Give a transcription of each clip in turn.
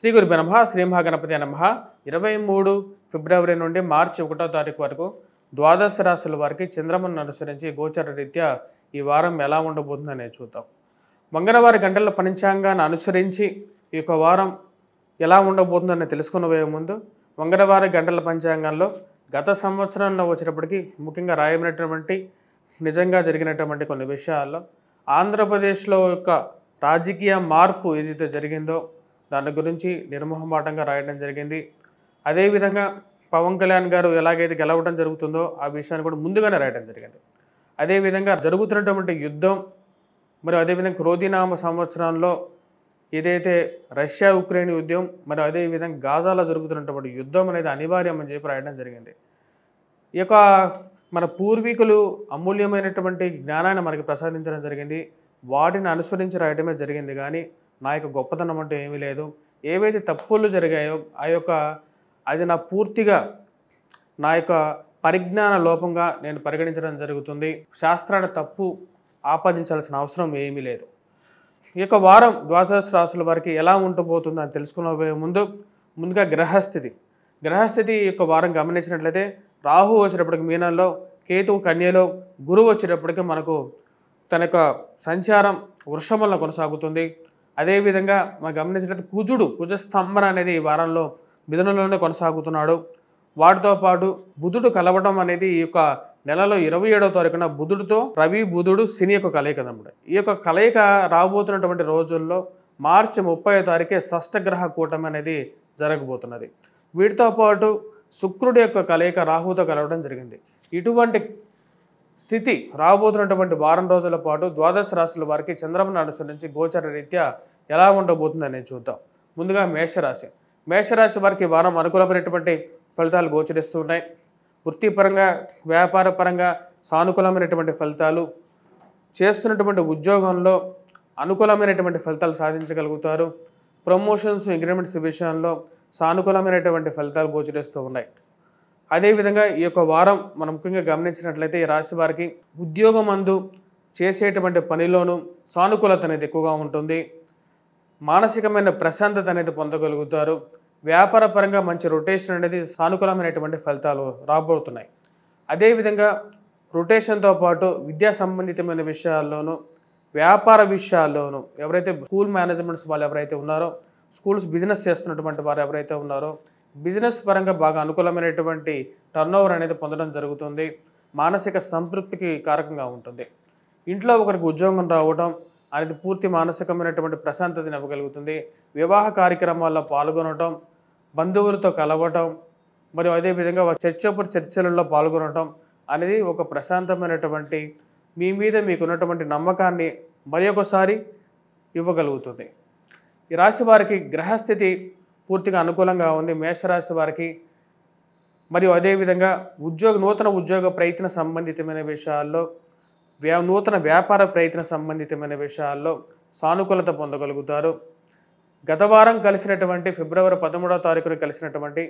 శ్రీ గురుభ్యో నమః. శ్రీ మహాగణపతి నమః. 23 ఫిబ్రవరి నుండి మార్చి 1వ తారీఖు వరకు ద్వాదశ రాశుల వారికి చంద్రమను అనుసరించి గోచర రీత్యా ఈ వారం ఎలా ఉండబోతుందనే చూద్దాం. మంగళవారి గంటల పంచాంగాన్ని అనుసరించి ఈ యొక్క వారం ఎలా ఉండబోతుందని తెలుసుకునే ముందు మంగళవారి గంటల పంచాంగంలో గత సంవత్సరంలో వచ్చేటప్పటికి ముఖ్యంగా రాయబడినటువంటి నిజంగా జరిగినటువంటి కొన్ని విషయాల్లో ఆంధ్రప్రదేశ్లో యొక్క రాజకీయ మార్పు ఏదైతే జరిగిందో దాని గురించి నిర్మోహమాటంగా రాయడం జరిగింది. అదేవిధంగా పవన్ కళ్యాణ్ గారు ఎలాగైతే గెలవడం జరుగుతుందో ఆ విషయాన్ని కూడా ముందుగానే రాయడం జరిగింది. అదేవిధంగా జరుగుతున్నటువంటి యుద్ధం మరియు అదేవిధంగా క్రోధినామ సంవత్సరంలో ఏదైతే రష్యా ఉక్రెయిన్ యుద్ధం మరియు అదేవిధంగా గాజాలో జరుగుతున్నటువంటి యుద్ధం అనేది అనివార్యం అని చెప్పి రాయడం జరిగింది. ఈ యొక్క మన పూర్వీకులు అమూల్యమైనటువంటి జ్ఞానాన్ని మనకి ప్రసాదించడం జరిగింది. వాటిని అనుసరించి రాయడమే జరిగింది. కానీ నా యొక్క గొప్పతనం అంటూ ఏమీ లేదు. ఏవైతే తప్పులు జరిగాయో అది నా పూర్తిగా నా యొక్క పరిజ్ఞాన లోపంగా నేను పరిగణించడం జరుగుతుంది. శాస్త్రాన్ని తప్పు ఆపాదించాల్సిన అవసరం ఏమీ లేదు. ఈ యొక్క వారం ద్వాదశ రాశుల వారికి ఎలా ఉండబోతుందని తెలుసుకునే ముందుగా గ్రహస్థితి ఈ యొక్క వారం గమనించినట్లయితే రాహు వచ్చేటప్పటికి మీనంలో, కేతువు కన్యలో, గురువు వచ్చేటప్పటికి మనకు తన యొక్క సంచారం వృషభంలో కొనసాగుతుంది. అదేవిధంగా మనం గమనించినట్లయితే కుజస్తంభన అనేది ఈ వారంలో మిథునంలోనే కొనసాగుతున్నాడు. వాటితో పాటు బుధుడు కలవడం అనేది ఈ యొక్క నెలలో 27వ తారీఖున బుధుడితో రవి బుధుడు శని యొక్క కలయిక అన్నమాట. ఈ యొక్క కలయిక రాబోతున్నటువంటి రోజుల్లో మార్చి 30వ తారీఖే షష్టగ్రహ కూటమి అనేది జరగబోతున్నది. వీటితో పాటు శుక్రుడి యొక్క కలయిక రాహుతో కలవడం జరిగింది. ఇటువంటి స్థితి రాబోతున్నటువంటి వారం రోజుల పాటు ద్వాదశ రాశుల వారికి చంద్రమను అనుసరించి గోచర రీత్యా ఎలా ఉండబోతుందని చూద్దాం. ముందుగా మేషరాశి వారికి వారం అనుకూలమైనటువంటి ఫలితాలు గోచరిస్తున్నాయి. వృత్తిపరంగా వ్యాపారపరంగా సానుకూలమైనటువంటి ఫలితాలు, చేస్తున్నటువంటి ఉద్యోగంలో అనుకూలమైనటువంటి ఫలితాలు సాధించగలుగుతారు. ప్రమోషన్స్ ఇంక్రిమెంట్స్ విషయంలో సానుకూలమైనటువంటి ఫలితాలు గోచరిస్తూ ఉన్నాయి. అదేవిధంగా ఈ యొక్క వారం మనం ముఖ్యంగా గమనించినట్లయితే ఈ రాశి వారికి ఉద్యోగం అందు చేసేటువంటి పనిలోనూ సానుకూలత అనేది ఎక్కువగా ఉంటుంది. మానసికమైన ప్రశాంతత అనేది పొందగలుగుతారు. వ్యాపార పరంగా మంచి రొటేషన్ అనేది సానుకూలమైనటువంటి ఫలితాలు రాబోతున్నాయి. అదేవిధంగా రొటేషన్తో పాటు విద్యా సంబంధితమైన విషయాల్లోనూ వ్యాపార విషయాల్లోనూ ఎవరైతే స్కూల్ మేనేజ్మెంట్స్ వాళ్ళు ఎవరైతే ఉన్నారో, స్కూల్స్ బిజినెస్ చేస్తున్నటువంటి వారు ఎవరైతే ఉన్నారో బిజినెస్ పరంగా బాగా అనుకూలమైనటువంటి టర్నోవర్ అనేది పొందడం జరుగుతుంది. మానసిక సంతృప్తికి కారకంగా ఉంటుంది. ఇంట్లో ఒకరికి ఉద్యోగం రావడం అనేది పూర్తి మానసికమైనటువంటి ప్రశాంతతని ఇవ్వగలుగుతుంది. వివాహ కార్యక్రమాల్లో పాల్గొనడం, బంధువులతో కలవటం మరియు అదేవిధంగా చర్చలలో పాల్గొనడం అనేది ఒక ప్రశాంతమైనటువంటి మీ మీద మీకున్నటువంటి నమ్మకాన్ని మరి ఒకసారి ఇవ్వగలుగుతుంది. ఈ రాశి వారికి గ్రహస్థితి పూర్తిగా అనుకూలంగా ఉంది. మేషరాశి వారికి మరియు అదేవిధంగా నూతన ఉద్యోగ ప్రయత్న సంబంధితమైన విషయాల్లో, నూతన వ్యాపార ప్రయత్న సంబంధితమైన విషయాల్లో సానుకూలత పొందగలుగుతారు. గత వారం కలిసినటువంటి ఫిబ్రవరి 13వ తారీఖున కలిసినటువంటి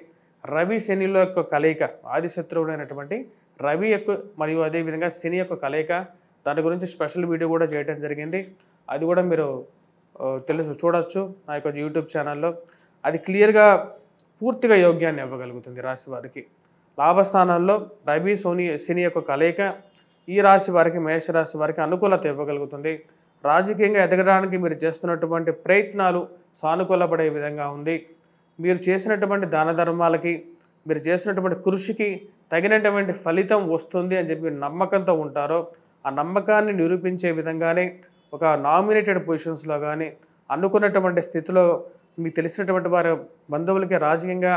రవి శనిల యొక్క కలయిక, ఆదిశత్రువుడైనటువంటి రవి యొక్క మరియు అదేవిధంగా శని యొక్క కలయిక, దాని గురించి స్పెషల్ వీడియో కూడా చేయడం జరిగింది. అది కూడా మీరు చూడొచ్చు నా యొక్క యూట్యూబ్ ఛానల్లో. అది క్లియర్గా పూర్తిగా యోగ్యాన్ని ఇవ్వగలుగుతుంది రాశి వారికి. లాభస్థానాల్లో రవి శని యొక్క కలయిక ఈ రాశి వారికి, మేషరాశి వారికి అనుకూలత ఇవ్వగలుగుతుంది. రాజకీయంగా ఎదగడానికి మీరు చేస్తున్నటువంటి ప్రయత్నాలు సానుకూలపడే విధంగా ఉంది. మీరు చేసినటువంటి దాన ధర్మాలకి, మీరు చేసినటువంటి కృషికి తగినటువంటి ఫలితం వస్తుంది అని చెప్పి నమ్మకంతో ఉంటారో ఆ నమ్మకాన్ని నిరూపించే విధంగానే ఒక నామినేటెడ్ పొజిషన్స్లో కానీ అనుకున్నటువంటి స్థితిలో మీకు తెలిసినటువంటి వారి బంధువులకి రాజకీయంగా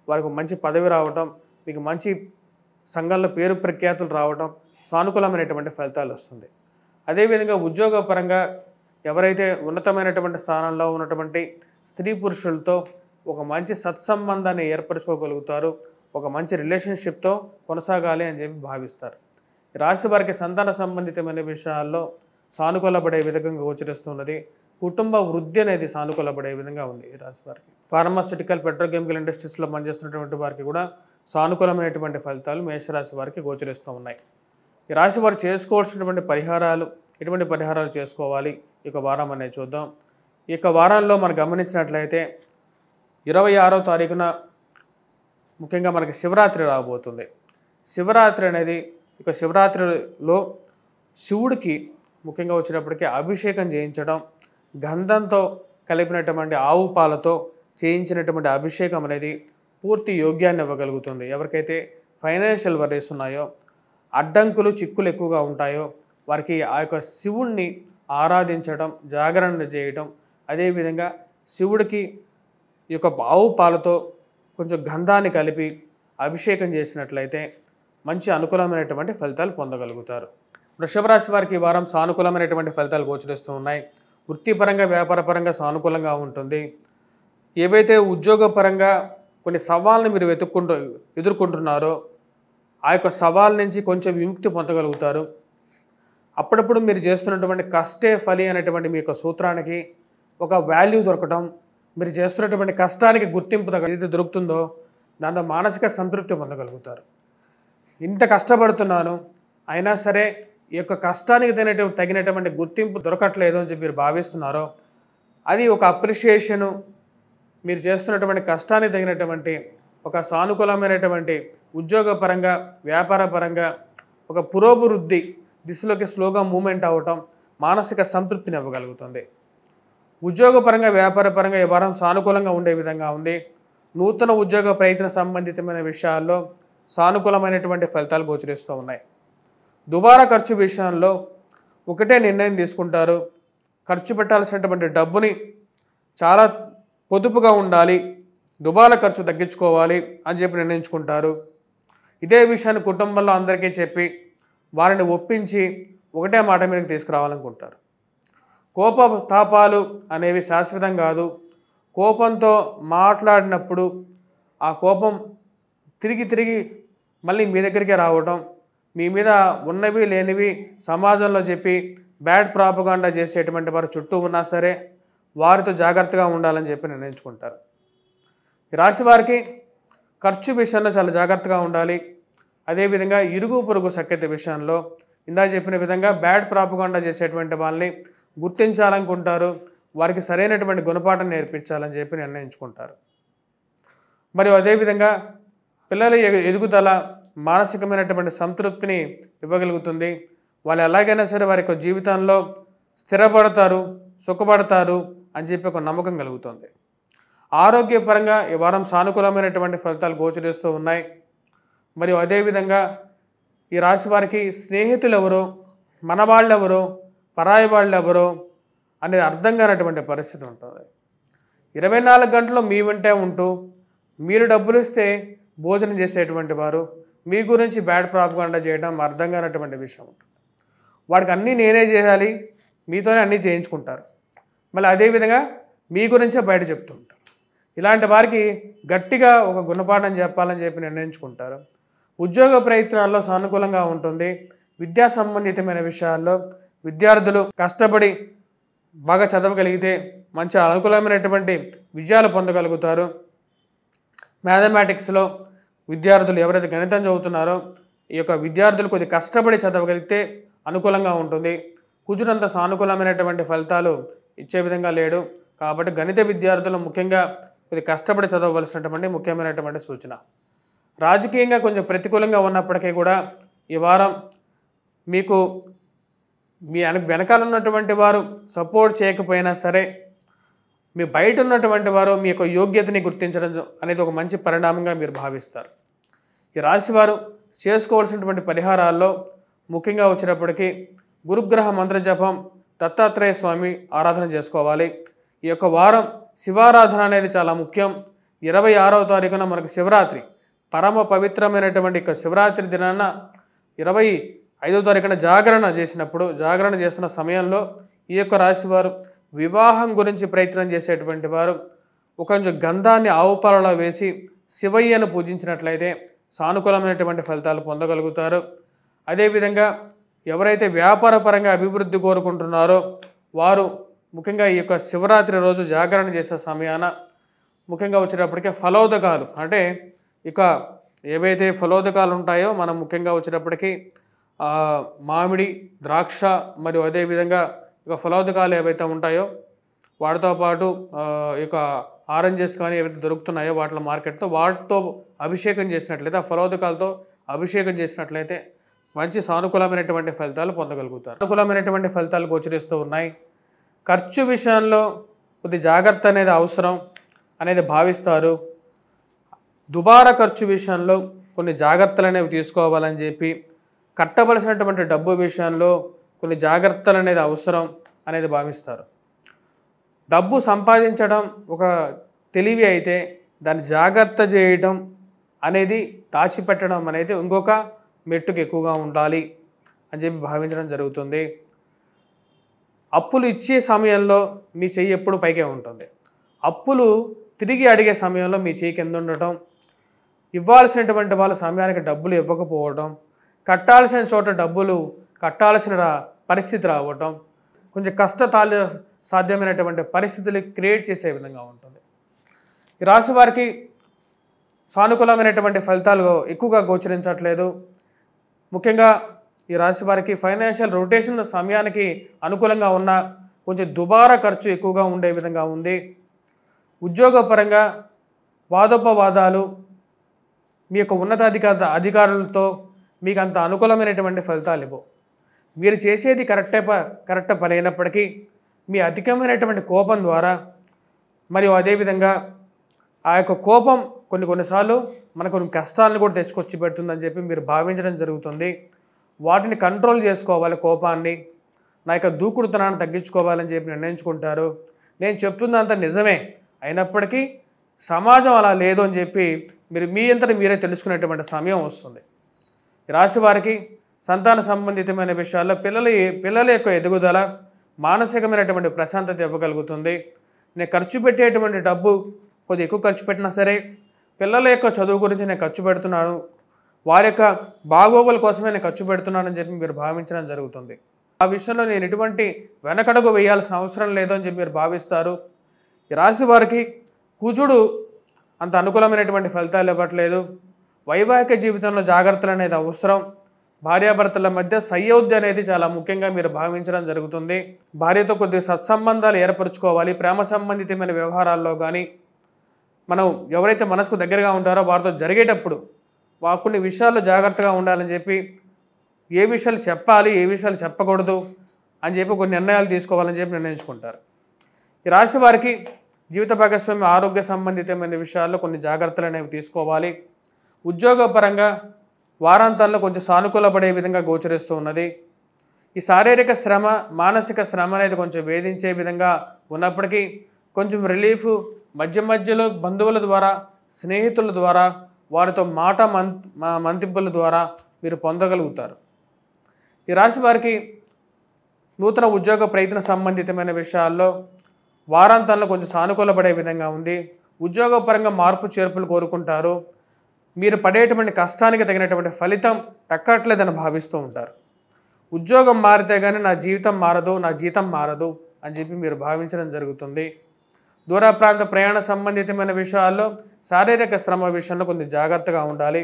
వారికి మంచి పదవి రావటం, మీకు మంచి సంఘంలో పేరు ప్రఖ్యాతులు రావటం, సానుకూలమైనటువంటి ఫలితాలు వస్తుంది. అదేవిధంగా ఉద్యోగపరంగా ఎవరైతే ఉన్నతమైనటువంటి స్థానంలో ఉన్నటువంటి స్త్రీ పురుషులతో ఒక మంచి సత్సంబంధాన్ని ఏర్పరచుకోగలుగుతారు. ఒక మంచి రిలేషన్షిప్తో కొనసాగాలి అని చెప్పి భావిస్తారు. రాశి వారికి సంతాన సంబంధితమైన విషయాల్లో సానుకూలపడే విధంగా గోచరిస్తున్నది. కుటుంబ వృద్ధి అనేది సానుకూలపడే విధంగా ఉంది ఈ రాశి వారికి. ఫార్మాస్యూటికల్, పెట్రోకెమికల్ ఇండస్ట్రీస్లో పనిచేస్తున్నటువంటి వారికి కూడా సానుకూలమైనటువంటి ఫలితాలు మేషరాశి వారికి గోచరిస్తూ ఉన్నాయి. ఈ రాశి వారు చేసుకోవాల్సినటువంటి పరిహారాలు, ఎటువంటి పరిహారాలు చేసుకోవాలి ఈ వారం అనేది చూద్దాం. ఈ వారాల్లో మనం గమనించినట్లయితే 26వ తారీఖున ముఖ్యంగా మనకి శివరాత్రి రాబోతుంది. శివరాత్రి అనేది ఇక శివరాత్రిలో శివుడికి ముఖ్యంగా వచ్చేటప్పటికి అభిషేకం చేయించడం, గంధంతో కలిపినటువంటి ఆవు పాలతో చేయించినటువంటి అభిషేకం అనేది పూర్తి యోగ్యాన్ని ఇవ్వగలుగుతుంది. ఎవరికైతే ఫైనాన్షియల్ వరీస్ ఉన్నాయో, అడ్డంకులు చిక్కులు ఎక్కువగా ఉంటాయో వారికి ఆ యొక్క శివుణ్ణి ఆరాధించడం, జాగరణ చేయడం, అదేవిధంగా శివుడికి ఈ యొక్క ఆవు పాలతో కొంచెం గంధాన్ని కలిపి అభిషేకం చేసినట్లయితే మంచి అనుకూలమైనటువంటి ఫలితాలు పొందగలుగుతారు. వృషభ రాశి వారికి ఈ వారం సానుకూలమైనటువంటి ఫలితాలు గోచరిస్తూ ఉన్నాయి. వృత్తిపరంగా, వ్యాపారపరంగా సానుకూలంగా ఉంటుంది. ఏవైతే ఉద్యోగపరంగా కొన్ని సవాళ్ళను మీరు ఎదుర్కొంటున్నారో ఆ యొక్క సవాల్ నుంచి కొంచెం విముక్తి పొందగలుగుతారు. అప్పుడప్పుడు మీరు చేస్తున్నటువంటి కష్టే ఫలి అనేటువంటి మీ యొక్క సూత్రానికి ఒక వాల్యూ దొరకటం, మీరు చేస్తున్నటువంటి కష్టానికి గుర్తింపు ఏదైతే దొరుకుతుందో దాంతో మానసిక సంతృప్తి పొందగలుగుతారు. ఇంత కష్టపడుతున్నాను అయినా సరే ఈ యొక్క కష్టానికి తగినటువంటి గుర్తింపు దొరకట్లేదు అని చెప్పి మీరు భావిస్తున్నారో అది ఒక అప్రిషియేషను, మీరు చేస్తున్నటువంటి కష్టానికి తగినటువంటి ఒక సానుకూలమైనటువంటి ఉద్యోగపరంగా, వ్యాపారపరంగా ఒక పురోభివృద్ధి దిశలోకి స్లోగా మూమెంట్ అవ్వటం మానసిక సంతృప్తిని ఇవ్వగలుగుతుంది. ఉద్యోగపరంగా, వ్యాపారపరంగా ఈ వారం సానుకూలంగా ఉండే విధంగా ఉంది. నూతన ఉద్యోగ ప్రయత్న సంబంధితమైన విషయాల్లో సానుకూలమైనటువంటి ఫలితాలు గోచరిస్తూ ఉన్నాయి. దుబారా ఖర్చు విషయంలో ఒకటే నిర్ణయం తీసుకుంటారు. ఖర్చు పెట్టాల్సినటువంటి డబ్బుని చాలా పొదుపుగా ఉండాలి, దుబారా ఖర్చు తగ్గించుకోవాలి అని చెప్పి నిర్ణయించుకుంటారు. ఇదే విషయాన్ని కుటుంబంలో అందరికీ చెప్పి వారిని ఒప్పించి ఒకటే మాట మీదకి తీసుకురావాలనుకుంటారు. కోప తాపాలు అనేవి శాశ్వతం కాదు. కోపంతో మాట్లాడినప్పుడు ఆ కోపం తిరిగి మళ్ళీ మీ దగ్గరికే రావడం, మీ మీద ఉన్నవి లేనివి సమాజంలో చెప్పి బ్యాడ్ ప్రాపగాండా చేసేటువంటి వారు చుట్టూ ఉన్నా సరే వారితో జాగ్రత్తగా ఉండాలని చెప్పి నిర్ణయించుకుంటారు. ఈ రాశి వారికి ఖర్చు విషయంలో చాలా జాగ్రత్తగా ఉండాలి. అదేవిధంగా ఇరుగు పొరుగు సఖ్యత విషయంలో ఇందా చెప్పిన విధంగా బ్యాడ్ ప్రాపగాండా చేసేటువంటి వాళ్ళని గుర్తించాలనుకుంటారు. వారికి సరైనటువంటి గుణపాఠం నేర్పించాలని చెప్పి నిర్ణయించుకుంటారు. మరియు అదేవిధంగా పిల్లల ఎదుగుదల మానసికమైనటువంటి సంతృప్తిని ఇవ్వగలుగుతుంది. వాళ్ళు ఎలాగైనా సరే వారి యొక్క జీవితంలో స్థిరపడతారు, సుఖపడతారు అని చెప్పి ఒక నమ్మకం కలుగుతుంది. ఆరోగ్యపరంగా ఈ వారం సానుకూలమైనటువంటి ఫలితాలు గోచరిస్తూ ఉన్నాయి. మరియు అదేవిధంగా ఈ రాశి వారికి స్నేహితులు ఎవరో, మన వాళ్ళు ఎవరో, పరాయి వాళ్ళు ఎవరో అనేది అర్థం కానటువంటి పరిస్థితి ఉంటుంది. 24 గంటలు మీ వెంటే ఉంటూ మీరు డబ్బులు ఇస్తే భోజనం చేసేటువంటి వారు మీ గురించి బ్యాడ్ ప్రాపగాండా చేయడం అర్థం కానటువంటి విషయం ఉంటుంది. వాడికి అన్నీ నేనే చేయాలి, మీతోనే అన్నీ చేయించుకుంటారు. మళ్ళీ అదేవిధంగా మీ గురించే బయట చెప్తుంటారు. ఇలాంటి వారికి గట్టిగా ఒక గుణపాఠం చెప్పాలని చెప్పి నిర్ణయించుకుంటారు. ఉద్యోగ ప్రయత్నాల్లో సానుకూలంగా ఉంటుంది. విద్యా సంబంధితమైన విషయాల్లో విద్యార్థులు కష్టపడి బాగా చదవగలిగితే మంచి అనుకూలమైనటువంటి విజయాలు పొందగలుగుతారు. మ్యాథమెటిక్స్లో విద్యార్థులు ఎవరైతే గణితం చదువుతున్నారో ఈ యొక్క విద్యార్థులు కొద్ది కష్టపడి చదవగలిగితే అనుకూలంగా ఉంటుంది. కుజునంత సానుకూలమైనటువంటి ఫలితాలు ఇచ్చే విధంగా లేడు. కాబట్టి గణిత విద్యార్థులు ముఖ్యంగా కొద్ది కష్టపడి చదవవలసినటువంటి ముఖ్యమైనటువంటి సూచన. రాజకీయంగా కొంచెం ప్రతికూలంగా ఉన్నప్పటికీ కూడా ఈ వారం మీకు మీ వెనకాల ఉన్నటువంటి వారు సపోర్ట్ చేయకపోయినా సరే మీ బయట ఉన్నటువంటి వారు మీ యొక్క యోగ్యతని గుర్తించడం అనేది ఒక మంచి పరిణామంగా మీరు భావిస్తారు. ఈ రాశివారు చేసుకోవాల్సినటువంటి పరిహారాల్లో ముఖ్యంగా వచ్చేటప్పటికీ గురుగ్రహ మంత్రజపం, దత్తాత్రేయ స్వామి ఆరాధన చేసుకోవాలి. ఈ యొక్క వారం శివారాధన అనేది చాలా ముఖ్యం. 26వ తారీఖున మనకు శివరాత్రి, పరమ పవిత్రమైనటువంటి శివరాత్రి దినాన 25వ తారీఖున జాగరణ చేస్తున్న సమయంలో ఈ యొక్క రాశివారు వివాహం గురించి ప్రయత్నం చేసేటువంటి వారు కొంచెం గంధాన్ని ఆవు పాలలో వేసి శివయ్యను పూజించినట్లయితే సానుకూలమైనటువంటి ఫలితాలు పొందగలుగుతారు. అదేవిధంగా ఎవరైతే వ్యాపారపరంగా అభివృద్ధి కోరుకుంటున్నారో వారు ముఖ్యంగా ఈ యొక్క శివరాత్రి రోజు జాగరణ చేసే సమయాన ముఖ్యంగా వచ్చేటప్పటికే ఫలోదకాలు, అంటే ఇక ఏవైతే ఫలోదకాలు ఉంటాయో మనం ముఖ్యంగా వచ్చేటప్పటికి మామిడి, ద్రాక్ష మరియు అదేవిధంగా ఇక ఫలోదకాలు ఏవైతే ఉంటాయో వాటితో పాటు ఈ యొక్క ఆరెంజెస్ కానీ ఏవైతే దొరుకుతున్నాయో వాటిలో మార్కెట్తో వాటితో అభిషేకం చేసినట్లయితే, ఆ ఫలోదకాలతో అభిషేకం చేసినట్లయితే మంచి సానుకూలమైనటువంటి ఫలితాలు పొందగలుగుతారు. అనుకూలమైనటువంటి ఫలితాలు గోచరిస్తూ ఉన్నాయి. ఖర్చు విషయంలో కొద్ది జాగ్రత్త అనేది అవసరం అనేది భావిస్తారు. దుబారా ఖర్చు విషయంలో కొన్ని జాగ్రత్తలు అనేవి తీసుకోవాలని చెప్పి, కట్టవలసినటువంటి డబ్బు విషయంలో కొన్ని జాగ్రత్తలు అనేది అవసరం అనేది భావిస్తారు. డబ్బు సంపాదించడం ఒక తెలివి అయితే, దాన్ని జాగ్రత్త చేయడం అనేది, దాచిపెట్టడం అనేది ఇంకొక మెట్టుకు ఎక్కువగా ఉండాలి అని చెప్పి భావించడం జరుగుతుంది. అప్పులు ఇచ్చే సమయంలో మీ చెయ్యి ఎప్పుడు పైకే ఉంటుంది. అప్పులు తిరిగి అడిగే సమయంలో మీ చెయ్యి కింద ఉండటం, ఇవ్వాల్సినటువంటి వాళ్ళ సమయానికి డబ్బులు ఇవ్వకపోవడం, కట్టాల్సిన చోట డబ్బులు కట్టాల్సిన పరిస్థితి రావటం, కొంచెం సాధ్యమైనటువంటి పరిస్థితులు క్రియేట్ చేసే విధంగా ఉంటుంది. ఈ రాశి వారికి సానుకూలమైనటువంటి ఫలితాలు ఎక్కువగా గోచరించట్లేదు. ముఖ్యంగా ఈ రాశి వారికి ఫైనాన్షియల్ రొటేషన్ సమయానికి అనుకూలంగా ఉన్న కొంచెం దుబారా ఖర్చు ఎక్కువగా ఉండే విధంగా ఉంది. ఉద్యోగపరంగా వాదోపవాదాలు మీ యొక్క అధికారులతో మీకు అంత అనుకూలమైనటువంటి ఫలితాలు ఇవ్వవు. మీరు చేసేది కరెక్ట్ పని అయినప్పటికీ మీ అధికమైనటువంటి కోపం ద్వారా, మరియు అదేవిధంగా ఆ యొక్క కోపం కొన్నిసార్లు మనకు కొన్ని కష్టాలను కూడా తెచ్చుకొచ్చి పెడుతుందని చెప్పి మీరు భావించడం జరుగుతుంది. వాటిని కంట్రోల్ చేసుకోవాలి. కోపాన్ని, నా యొక్క దూకుడుతనాన్ని తగ్గించుకోవాలని చెప్పి నిర్ణయించుకుంటారు. నేను చెప్తున్నంత నిజమే అయినప్పటికీ సమాజం అలా లేదు అని చెప్పి మీరు మీ అంతటా మీరే తెలుసుకునేటువంటి సమయం వస్తుంది. రాశి వారికి సంతాన సంబంధితమైన విషయాల్లో పిల్లల యొక్క ఎదుగుదల, మానసికమైనటువంటి ప్రశాంతత ఇవ్వగలుగుతుంది. నేను ఖర్చు పెట్టేటువంటి డబ్బు కొద్దిగా ఎక్కువ ఖర్చు పెట్టినా సరే, పిల్లల యొక్క చదువు గురించి నేను ఖర్చు పెడుతున్నాను, వారి యొక్క బాగోగుల కోసమే నేను ఖర్చు పెడుతున్నానని చెప్పి మీరు భావించడం జరుగుతుంది. ఆ విషయంలో నేను ఎటువంటి వెనకడుగు వేయాల్సిన అవసరం లేదు అని చెప్పి మీరు భావిస్తారు. ఈ రాశి వారికి కుజుడు అంత అనుకూలమైనటువంటి ఫలితాలు ఇవ్వట్లేదు. వైవాహిక జీవితంలో జాగ్రత్తలు అనేది అవసరం. భార్యాభర్తల మధ్య సయోధ్య అనేది చాలా ముఖ్యంగా మీరు భావించడం జరుగుతుంది. భార్యతో కొద్దిగా సత్సంబంధాలు ఏర్పరచుకోవాలి. ప్రేమ సంబంధితమైన వ్యవహారాల్లో కానీ, మనం ఎవరైతే మనసుకు దగ్గరగా ఉంటారో వారితో జరిగేటప్పుడు కొన్ని విషయాల్లో జాగ్రత్తగా ఉండాలని చెప్పి, ఏ విషయాలు చెప్పాలి, ఏ విషయాలు చెప్పకూడదు అని చెప్పి కొన్ని నిర్ణయాలు తీసుకోవాలని చెప్పి నిర్ణయించుకుంటారు. ఈ రాశి వారికి జీవిత భాగస్వామి ఆరోగ్య సంబంధితమైన విషయాల్లో కొన్ని జాగ్రత్తలు అనేవి తీసుకోవాలి. ఉద్యోగపరంగా వారాంతాల్లో కొంచెం సానుకూలపడే విధంగా గోచరిస్తూ ఉన్నది. ఈ శారీరక శ్రమ, మానసిక శ్రమ అనేది కొంచెం వేధించే విధంగా ఉన్నప్పటికీ కొంచెం రిలీఫ్ మధ్యలో బంధువుల ద్వారా, స్నేహితుల ద్వారా, వారితో మంతింపుల ద్వారా మీరు పొందగలుగుతారు. ఈ రాశి వారికి నూతన ఉద్యోగ ప్రయత్న సంబంధితమైన విషయాల్లో వారాంతాల్లో కొంచెం సానుకూలపడే విధంగా ఉంది. ఉద్యోగపరంగా మార్పు చేర్పులు కోరుకుంటారు. మీరు పడేటువంటి కష్టానికి తగినటువంటి ఫలితం దక్కట్లేదని భావిస్తూ ఉంటారు. ఉద్యోగం మారితే కానీ నా జీవితం మారదు, నా జీతం మారదు అని చెప్పి మీరు భావించడం జరుగుతుంది. దూర ప్రాంత ప్రయాణ సంబంధితమైన విషయాల్లో శారీరక శ్రమ విషయంలో కొంచెం జాగ్రత్తగా ఉండాలి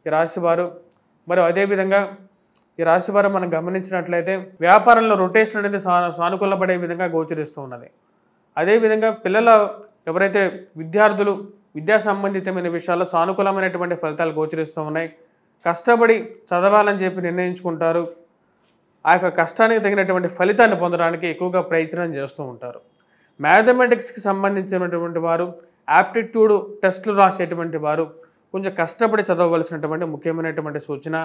ఈ రాశివారు. మరియు అదేవిధంగా ఈ రాశివారు మనం గమనించినట్లయితే వ్యాపారంలో రొటేషన్ అనేది సానుకూలపడే విధంగా గోచరిస్తూ ఉన్నది. అదేవిధంగా ఎవరైతే విద్యార్థులు విద్యా సంబంధితమైన విషయాల్లో సానుకూలమైనటువంటి ఫలితాలు గోచరిస్తూ ఉన్నాయి. కష్టపడి చదవాలని చెప్పి నిర్ణయించుకుంటారు. ఆ యొక్క కష్టానికి తగినటువంటి ఫలితాన్ని పొందడానికి ఎక్కువగా ప్రయత్నం చేస్తూ ఉంటారు. మ్యాథమెటిక్స్కి సంబంధించినటువంటి వారు, యాప్టిట్యూడ్ టెస్టులు రాసేటువంటి వారు కొంచెం కష్టపడి చదవవలసినటువంటి ముఖ్యమైనటువంటి సూచన.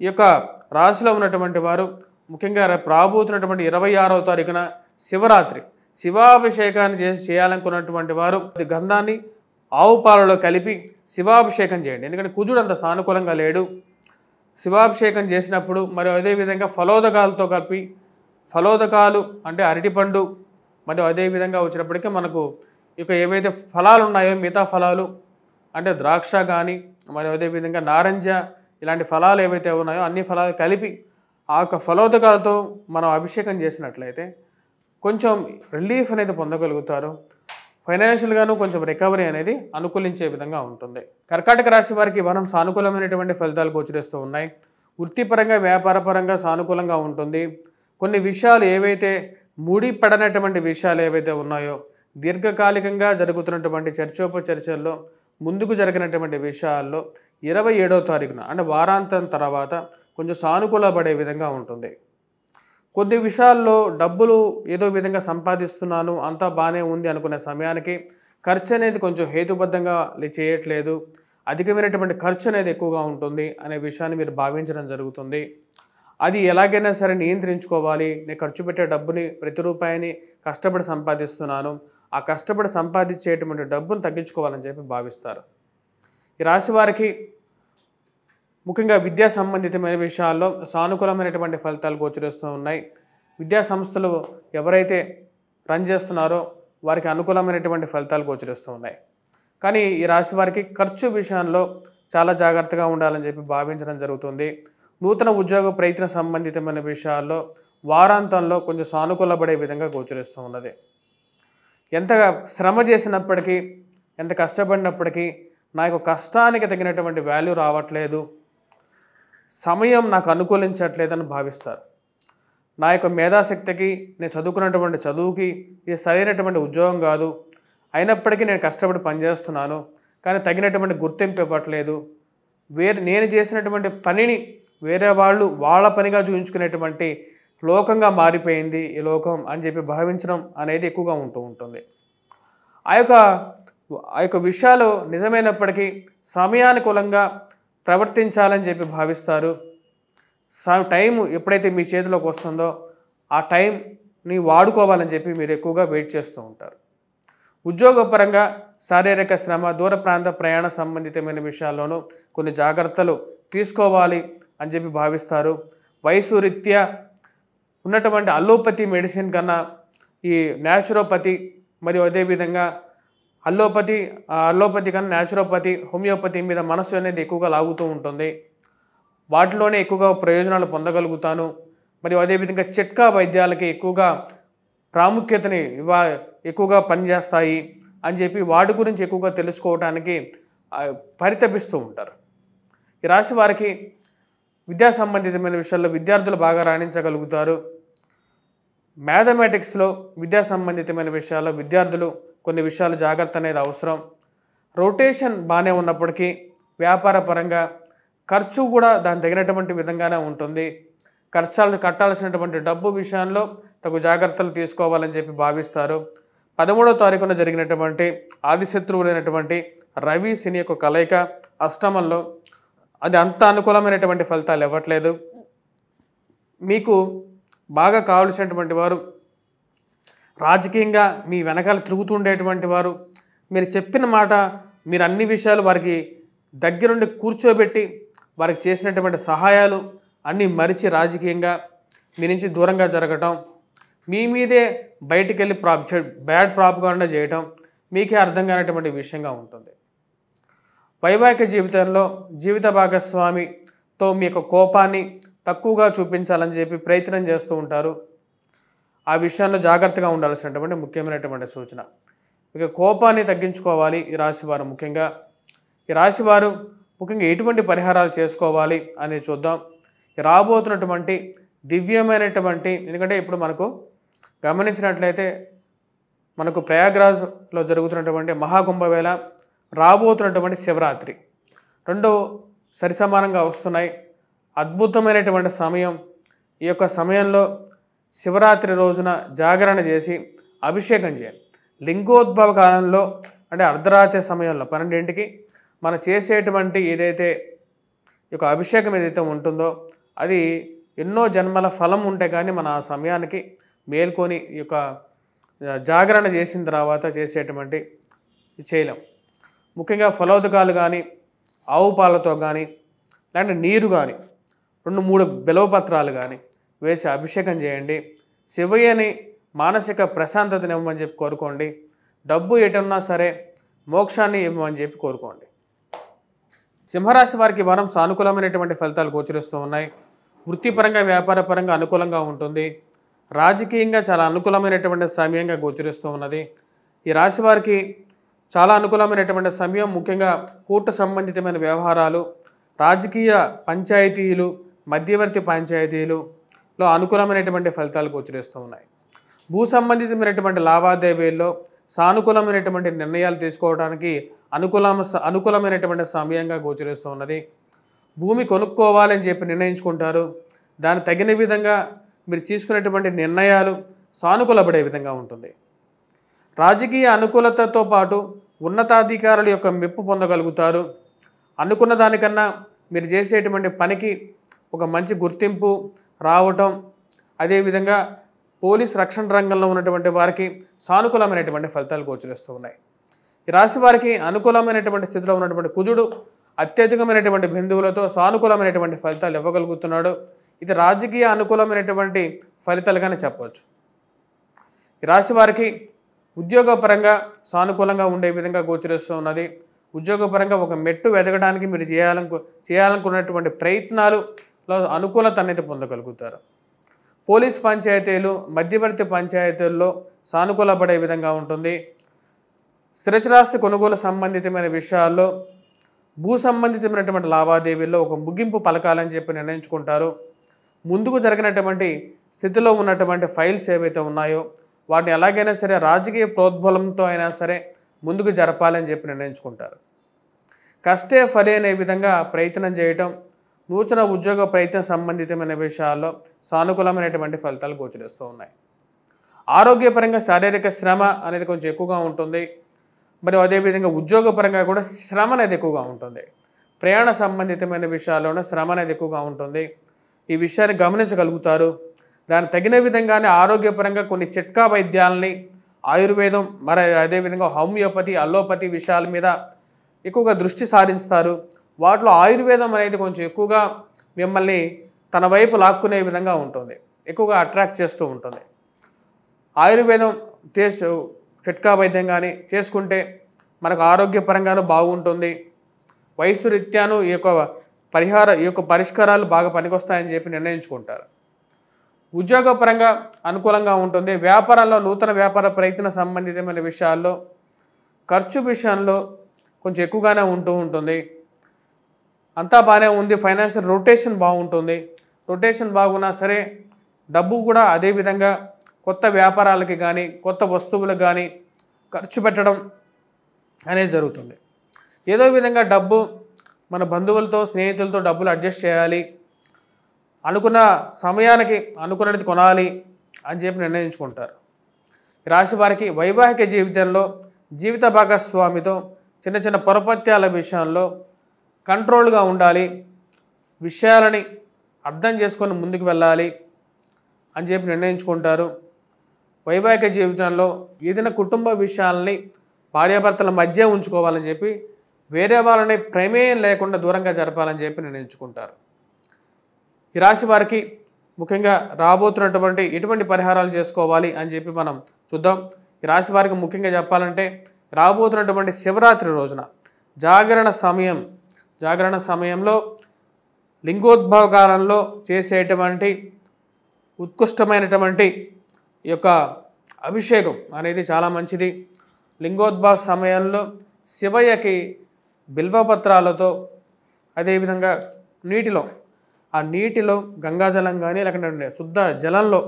ఈ యొక్క రాశిలో ఉన్నటువంటి వారు ముఖ్యంగా రాబోతున్నటువంటి 26వ తారీఖున శివరాత్రి శివాభిషేకాన్ని చేయాలనుకున్నటువంటి వారు గంధాన్ని ఆవు పాలలో కలిపి శివాభిషేకం చేయండి. ఎందుకంటే కుజుడు అంత సానుకూలంగా లేడు. శివాభిషేకం చేసినప్పుడు మరియు అదేవిధంగా ఫలోదకాలతో కలిపి, ఫలోదకాలు అంటే అరటిపండు, మరియు అదేవిధంగా వచ్చినప్పటికీ మనకు ఇక ఏవైతే ఫలాలు ఉన్నాయో మిగతా ఫలాలు అంటే ద్రాక్ష కానీ, మరియు అదేవిధంగా నారింజ, ఇలాంటి ఫలాలు ఏవైతే ఉన్నాయో అన్ని ఫలాలు కలిపి ఆ యొక్క ఫలోదకాలతో మనం అభిషేకం చేసినట్లయితే కొంచెం రిలీఫ్ అనేది పొందగలుగుతారు. ఫైనాన్షియల్గాను కొంచెం రికవరీ అనేది అనుకూలించే విధంగా ఉంటుంది. కర్కాటక రాశి వారికి మనం సానుకూలమైనటువంటి ఫలితాలు గోచరిస్తూ ఉన్నాయి. వృత్తిపరంగా, వ్యాపారపరంగా సానుకూలంగా ఉంటుంది. కొన్ని విషయాలు ఏవైతే ముడిపడనటువంటి విషయాలు ఏవైతే ఉన్నాయో, దీర్ఘకాలికంగా జరుగుతున్నటువంటి చర్చోపచర్చల్లో ముందుకు జరిగినటువంటి విషయాల్లో 27వ తారీఖున అంటే వారాంతం తర్వాత కొంచెం సానుకూల పడే విధంగా ఉంటుంది. కొద్ది విషయాల్లో డబ్బులు ఏదో విధంగా సంపాదిస్తున్నాను, అంతా బాగానే ఉంది అనుకునే సమయానికి ఖర్చు అనేది కొంచెం హేతుబద్ధంగా చేయట్లేదు, అధికమైనటువంటి ఖర్చు అనేది ఎక్కువగా ఉంటుంది అనే విషయాన్ని మీరు భావించడం జరుగుతుంది. అది ఎలాగైనా సరే నియంత్రించుకోవాలి, నేను ఖర్చు పెట్టే డబ్బుని ప్రతి రూపాయిని కష్టపడి సంపాదిస్తున్నాను, ఆ కష్టపడి సంపాదించేటువంటి డబ్బును తగ్గించుకోవాలని చెప్పి భావిస్తారు. ఈ రాశి వారికి ముఖ్యంగా విద్యా సంబంధితమైన విషయాల్లో సానుకూలమైనటువంటి ఫలితాలు గోచరిస్తూ ఉన్నాయి. విద్యా సంస్థలు ఎవరైతే రన్ చేస్తున్నారో వారికి అనుకూలమైనటువంటి ఫలితాలు గోచరిస్తూ ఉన్నాయి. కానీ ఈ రాశి వారికి ఖర్చు విషయంలో చాలా జాగ్రత్తగా ఉండాలని చెప్పి భావించడం జరుగుతుంది. నూతన ఉద్యోగ ప్రయత్న సంబంధితమైన విషయాల్లో వారాంతంలో కొంచెం సానుకూలపడే విధంగా గోచరిస్తూ ఉన్నది. ఎంతగా శ్రమ చేసినప్పటికీ, ఎంత కష్టపడినప్పటికీ నా యొక్క కష్టానికి తగినటువంటి వాల్యూ రావట్లేదు, సమయం నాకు అనుకూలించట్లేదని భావిస్తారు. నా యొక్క మేధాశక్తికి, నేను చదువుకున్నటువంటి చదువుకి ఇది సరైనటువంటి ఉద్యోగం కాదు, అయినప్పటికీ నేను కష్టపడి పనిచేస్తున్నాను, కానీ తగినటువంటి గుర్తింపు ఇవ్వట్లేదు, నేను చేసినటువంటి పనిని వేరే వాళ్ళు వాళ్ళ పనిగా చూపించుకునేటువంటి లోకంగా మారిపోయింది ఈ లోకం అని చెప్పి భావించడం అనేది ఎక్కువగా ఉంటుంది. ఆ యొక్క విషయాలు నిజమైనప్పటికీ సమయానుకూలంగా ప్రవర్తించాలని చెప్పి భావిస్తారు. టైం ఎప్పుడైతే మీ చేతిలోకి వస్తుందో ఆ టైంని వాడుకోవాలని చెప్పి మీరు ఎక్కువగా వెయిట్ చేస్తూ ఉంటారు. ఉద్యోగపరంగా శారీరక శ్రమ, దూర ప్రాంత ప్రయాణ సంబంధితమైన విషయాల్లోనూ కొన్ని జాగ్రత్తలు తీసుకోవాలి అని చెప్పి భావిస్తారు. వయసు రీత్యా ఉన్నటువంటి అల్లోపతి మెడిసిన్ కన్నా ఈ న్యాచురోపతి మరియు అదేవిధంగా అల్లోపతి కన్నా న్యాచురోపతి, హోమియోపతి మీద మనసు అనేది ఎక్కువగా లాగుతూ ఉంటుంది. వాటిలోనే ఎక్కువగా ప్రయోజనాలు పొందగలుగుతాను. మరియు అదేవిధంగా చిట్కా వైద్యాలకి ఎక్కువగా ప్రాముఖ్యతని ఎక్కువగా పనిచేస్తాయి అని చెప్పి వాటి గురించి ఎక్కువగా తెలుసుకోవడానికి పరితపిస్తూ ఉంటారు. ఈ రాశి వారికి విద్యా సంబంధితమైన విషయాల్లో విద్యార్థులు బాగా రాణించగలుగుతారు. మ్యాథమెటిక్స్లో విద్యా సంబంధితమైన విషయాల్లో విద్యార్థులు కొన్ని విషయాలు జాగ్రత్త అనేది అవసరం. రొటేషన్ బాగానే ఉన్నప్పటికీ వ్యాపార పరంగా ఖర్చు కూడా దాని తగినటువంటి విధంగానే ఉంటుంది. కట్టాల్సినటువంటి డబ్బు విషయంలో తగు జాగ్రత్తలు తీసుకోవాలని చెప్పి భావిస్తారు. 13వ తారీఖున జరిగినటువంటి ఆదిశత్రువులైనటువంటి రవి శని యొక్క కలయిక అష్టమంలో అది అంత అనుకూలమైనటువంటి ఫలితాలు ఇవ్వట్లేదు. మీకు బాగా కావలసినటువంటి వారు, రాజకీయంగా మీ వెనకాల తిరుగుతుండేటువంటి వారు, మీరు చెప్పిన మాట, మీరు అన్ని విషయాలు వారికి దగ్గరుండి కూర్చోబెట్టి వారికి చేసినటువంటి సహాయాలు అన్నీ మరిచి రాజకీయంగా మీ నుంచి దూరంగా జరగటం, మీ మీదే బయటికి వెళ్ళి బ్యాడ్ ప్రాపగాండా చేయటం మీకే అర్థం కానటువంటి విషయంగా ఉంటుంది. వైవాహిక జీవితంలో జీవిత భాగస్వామితో మీ యొక్క కోపాన్ని తక్కువగా చూపించాలని చెప్పి ప్రయత్నం చేస్తూ ఉంటారు. ఆ విషయంలో జాగ్రత్తగా ఉండాల్సినటువంటి ముఖ్యమైనటువంటి సూచన. ఇక కోపాన్ని తగ్గించుకోవాలి ఈ రాశివారు. ముఖ్యంగా ఈ రాశివారు ఎటువంటి పరిహారాలు చేసుకోవాలి అనేది చూద్దాం. రాబోతున్నటువంటి దివ్యమైనటువంటి, ఎందుకంటే ఇప్పుడు మనకు గమనించినట్లయితే మనకు ప్రయాగ్రాజ్లో జరుగుతున్నటువంటి మహాకుంభవేళ, రాబోతున్నటువంటి శివరాత్రి రెండు సరిసమానంగా వస్తున్నాయి. అద్భుతమైనటువంటి సమయం. ఈ యొక్క సమయంలో శివరాత్రి రోజున జాగరణ చేసి అభిషేకం చేయాలి. లింగోద్భవ కాలంలో అంటే అర్ధరాత్రి సమయంలో 12ంటికి మనం చేసేటువంటి ఏదైతే ఈ యొక్క అభిషేకం ఏదైతే ఉంటుందో అది ఎన్నో జన్మల ఫలం ఉంటే కానీ మన ఆ సమయానికి మేల్కొని ఈ యొక్క జాగరణ చేసిన తర్వాత చేసేటువంటి చేయలేం. ముఖ్యంగా ఫలోదకాలు కానీ, ఆవు పాలతో కానీ, లేదంటే నీరు కానీ, 2-3 బిలవపత్రాలు కానీ వేసి అభిషేకం చేయండి. శివయ్యని మానసిక ప్రశాంతతని ఇవ్వమని చెప్పి కోరుకోండి. డబ్బు ఎటున్నా సరే మోక్షాన్ని ఇవ్వమని చెప్పి కోరుకోండి. సింహరాశి వారికి వారం సానుకూలమైనటువంటి ఫలితాలు గోచరిస్తూ ఉన్నాయి. వృత్తిపరంగా, వ్యాపారపరంగా అనుకూలంగా ఉంటుంది. రాజకీయంగా చాలా అనుకూలమైనటువంటి సమయంగా గోచరిస్తూ ఉన్నది. ఈ రాశి వారికి చాలా అనుకూలమైనటువంటి సమయం. ముఖ్యంగా కోర్టు సంబంధితమైన వ్యవహారాలు, రాజకీయ పంచాయతీలు, మధ్యవర్తి పంచాయతీలలో అనుకూలమైనటువంటి ఫలితాలు గోచరిస్తూ ఉన్నాయి. భూ సంబంధితమైనటువంటి లావాదేవీల్లో సానుకూలమైనటువంటి నిర్ణయాలు తీసుకోవడానికి అనుకూలమైనటువంటి సమయంగా గోచరిస్తూ ఉన్నది. భూమి కొనుక్కోవాలని చెప్పి నిర్ణయించుకుంటారు. దానికి తగిన విధంగా మీరు తీసుకునేటువంటి నిర్ణయాలు సానుకూలపడే విధంగా ఉంటుంది. రాజకీయ అనుకూలతతో పాటు ఉన్నతాధికారుల యొక్క మెప్పు పొందగలుగుతారు. అనుకున్న దానికన్నా మీరు చేసేటువంటి పనికి ఒక మంచి గుర్తింపు రావటం, అదేవిధంగా పోలీస్ రక్షణ రంగంలో ఉన్నటువంటి వారికి సానుకూలమైనటువంటి ఫలితాలు గోచరిస్తూ ఉన్నాయి. ఈ రాశి వారికి అనుకూలమైనటువంటి స్థితిలో ఉన్నటువంటి కుజుడు అత్యధికమైనటువంటి బిందువులతో సానుకూలమైనటువంటి ఫలితాలు ఇవ్వగలుగుతున్నాడు. ఇది రాజకీయ అనుకూలమైనటువంటి ఫలితాలుగానే చెప్పవచ్చు. ఈ రాశి వారికి ఉద్యోగపరంగా సానుకూలంగా ఉండే విధంగా గోచరిస్తూ ఉన్నది. ఉద్యోగపరంగా ఒక మెట్టు ఎదగడానికి మీరు చేయాలనుకున్నటువంటి ప్రయత్నాలలో అనుకూలత అనేది పొందగలుగుతారు. పోలీస్ పంచాయతీలు, మధ్యవర్తి పంచాయతీల్లో సానుకూలపడే విధంగా ఉంటుంది. స్థిరచరాస్తి కొనుగోలు సంబంధితమైన విషయాల్లో, భూ సంబంధితమైనటువంటి లావాదేవీల్లో ఒక ముగింపు పలకాలని చెప్పి నిర్ణయించుకుంటారు. ముందుకు జరిగినటువంటి స్థితిలో ఉన్నటువంటి ఫైల్స్ ఏవైతే ఉన్నాయో వాటిని ఎలాగైనా సరే రాజకీయ ప్రోద్బలంతో అయినా సరే ముందుకు జరపాలని చెప్పి నిర్ణయించుకుంటారు. కష్టే ఫలి అనే విధంగా ప్రయత్నం చేయటం, నూతన ఉద్యోగ ప్రయత్నం సంబంధితమైన విషయాల్లో సానుకూలమైనటువంటి ఫలితాలు గోచరిస్తూ ఉన్నాయి. ఆరోగ్యపరంగా శారీరక శ్రమ అనేది కొంచెం ఎక్కువగా ఉంటుంది. మరియు అదేవిధంగా ఉద్యోగపరంగా కూడా శ్రమ అనేది ఎక్కువగా ఉంటుంది. ప్రయాణ సంబంధితమైన విషయాల్లోనే శ్రమ అనేది ఎక్కువగా ఉంటుంది. ఈ విషయాన్ని గమనించగలుగుతారు. దానికి తగిన విధంగానే ఆరోగ్యపరంగా కొన్ని చిట్కా వైద్యాలని, ఆయుర్వేదం, మరి అదేవిధంగా హోమియోపతి, అల్లోపతి విషయాల మీద ఎక్కువగా దృష్టి సారిస్తారు. వాటిలో ఆయుర్వేదం అనేది కొంచెం ఎక్కువగా మిమ్మల్ని తన వైపు లాక్కునే విధంగా ఉంటుంది, ఎక్కువగా అట్రాక్ట్ చేస్తూ ఉంటుంది. ఆయుర్వేదం చిట్కా వైద్యం కానీ చేసుకుంటే మనకు ఆరోగ్యపరంగానూ బాగుంటుంది. వయసు రీత్యాను ఈ యొక్క పరిష్కారాలు బాగా పనికొస్తాయని చెప్పి నిర్ణయించుకుంటారు. ఉద్యోగపరంగా అనుకూలంగా ఉంటుంది. వ్యాపారంలో నూతన వ్యాపార ప్రయత్న సంబంధితమైన విషయాల్లో ఖర్చు విషయంలో కొంచెం ఎక్కువగానే ఉంటుంది. అంతా బాగానే ఉంది. ఫైనాన్షియల్ రొటేషన్ బాగుంటుంది. రొటేషన్ బాగున్నా సరే డబ్బు కూడా అదేవిధంగా కొత్త వ్యాపారాలకి కానీ కొత్త వస్తువులకు కానీ ఖర్చు పెట్టడం అనేది జరుగుతుంది. ఏదో విధంగా డబ్బు మన బంధువులతో, స్నేహితులతో డబ్బులు అడ్జస్ట్ చేయాలి, అనుకున్న సమయానికి అనుకున్నది కొనాలి అని చెప్పి నిర్ణయించుకుంటారు. రాశి వారికి వైవాహిక జీవితంలో జీవిత భాగస్వామితో చిన్న చిన్న పొరపత్యాల విషయంలో కంట్రోల్గా ఉండాలి, విషయాలని అర్థం చేసుకొని ముందుకు వెళ్ళాలి అని చెప్పి నిర్ణయించుకుంటారు. వైవాహిక జీవితంలో ఏదైనా కుటుంబ విషయాలని భార్యాభర్తల మధ్య ఉంచుకోవాలని చెప్పి వేరే వాళ్ళని ప్రమేయం లేకుండా దూరంగా జరపాలని చెప్పి నిర్ణయించుకుంటారు. ఈ రాశి వారికి ముఖ్యంగా రాబోతున్నటువంటి ఎటువంటి పరిహారాలు చేసుకోవాలి అని చెప్పి మనం చూద్దాం. ఈ రాశి వారికి ముఖ్యంగా చెప్పాలంటే రాబోతున్నటువంటి శివరాత్రి రోజున జాగరణ సమయంలో లింగోద్భవ కాలంలో చేసేటువంటి ఉత్కృష్టమైనటువంటి ఈ యొక్క అభిషేకం అనేది చాలా మంచిది. లింగోద్భవ సమయంలో శివయ్యకి బిల్వపత్రాలతో, అదేవిధంగా నీటిలో గంగాజలం కానీ లేకుంటే శుద్ధ జలంలో,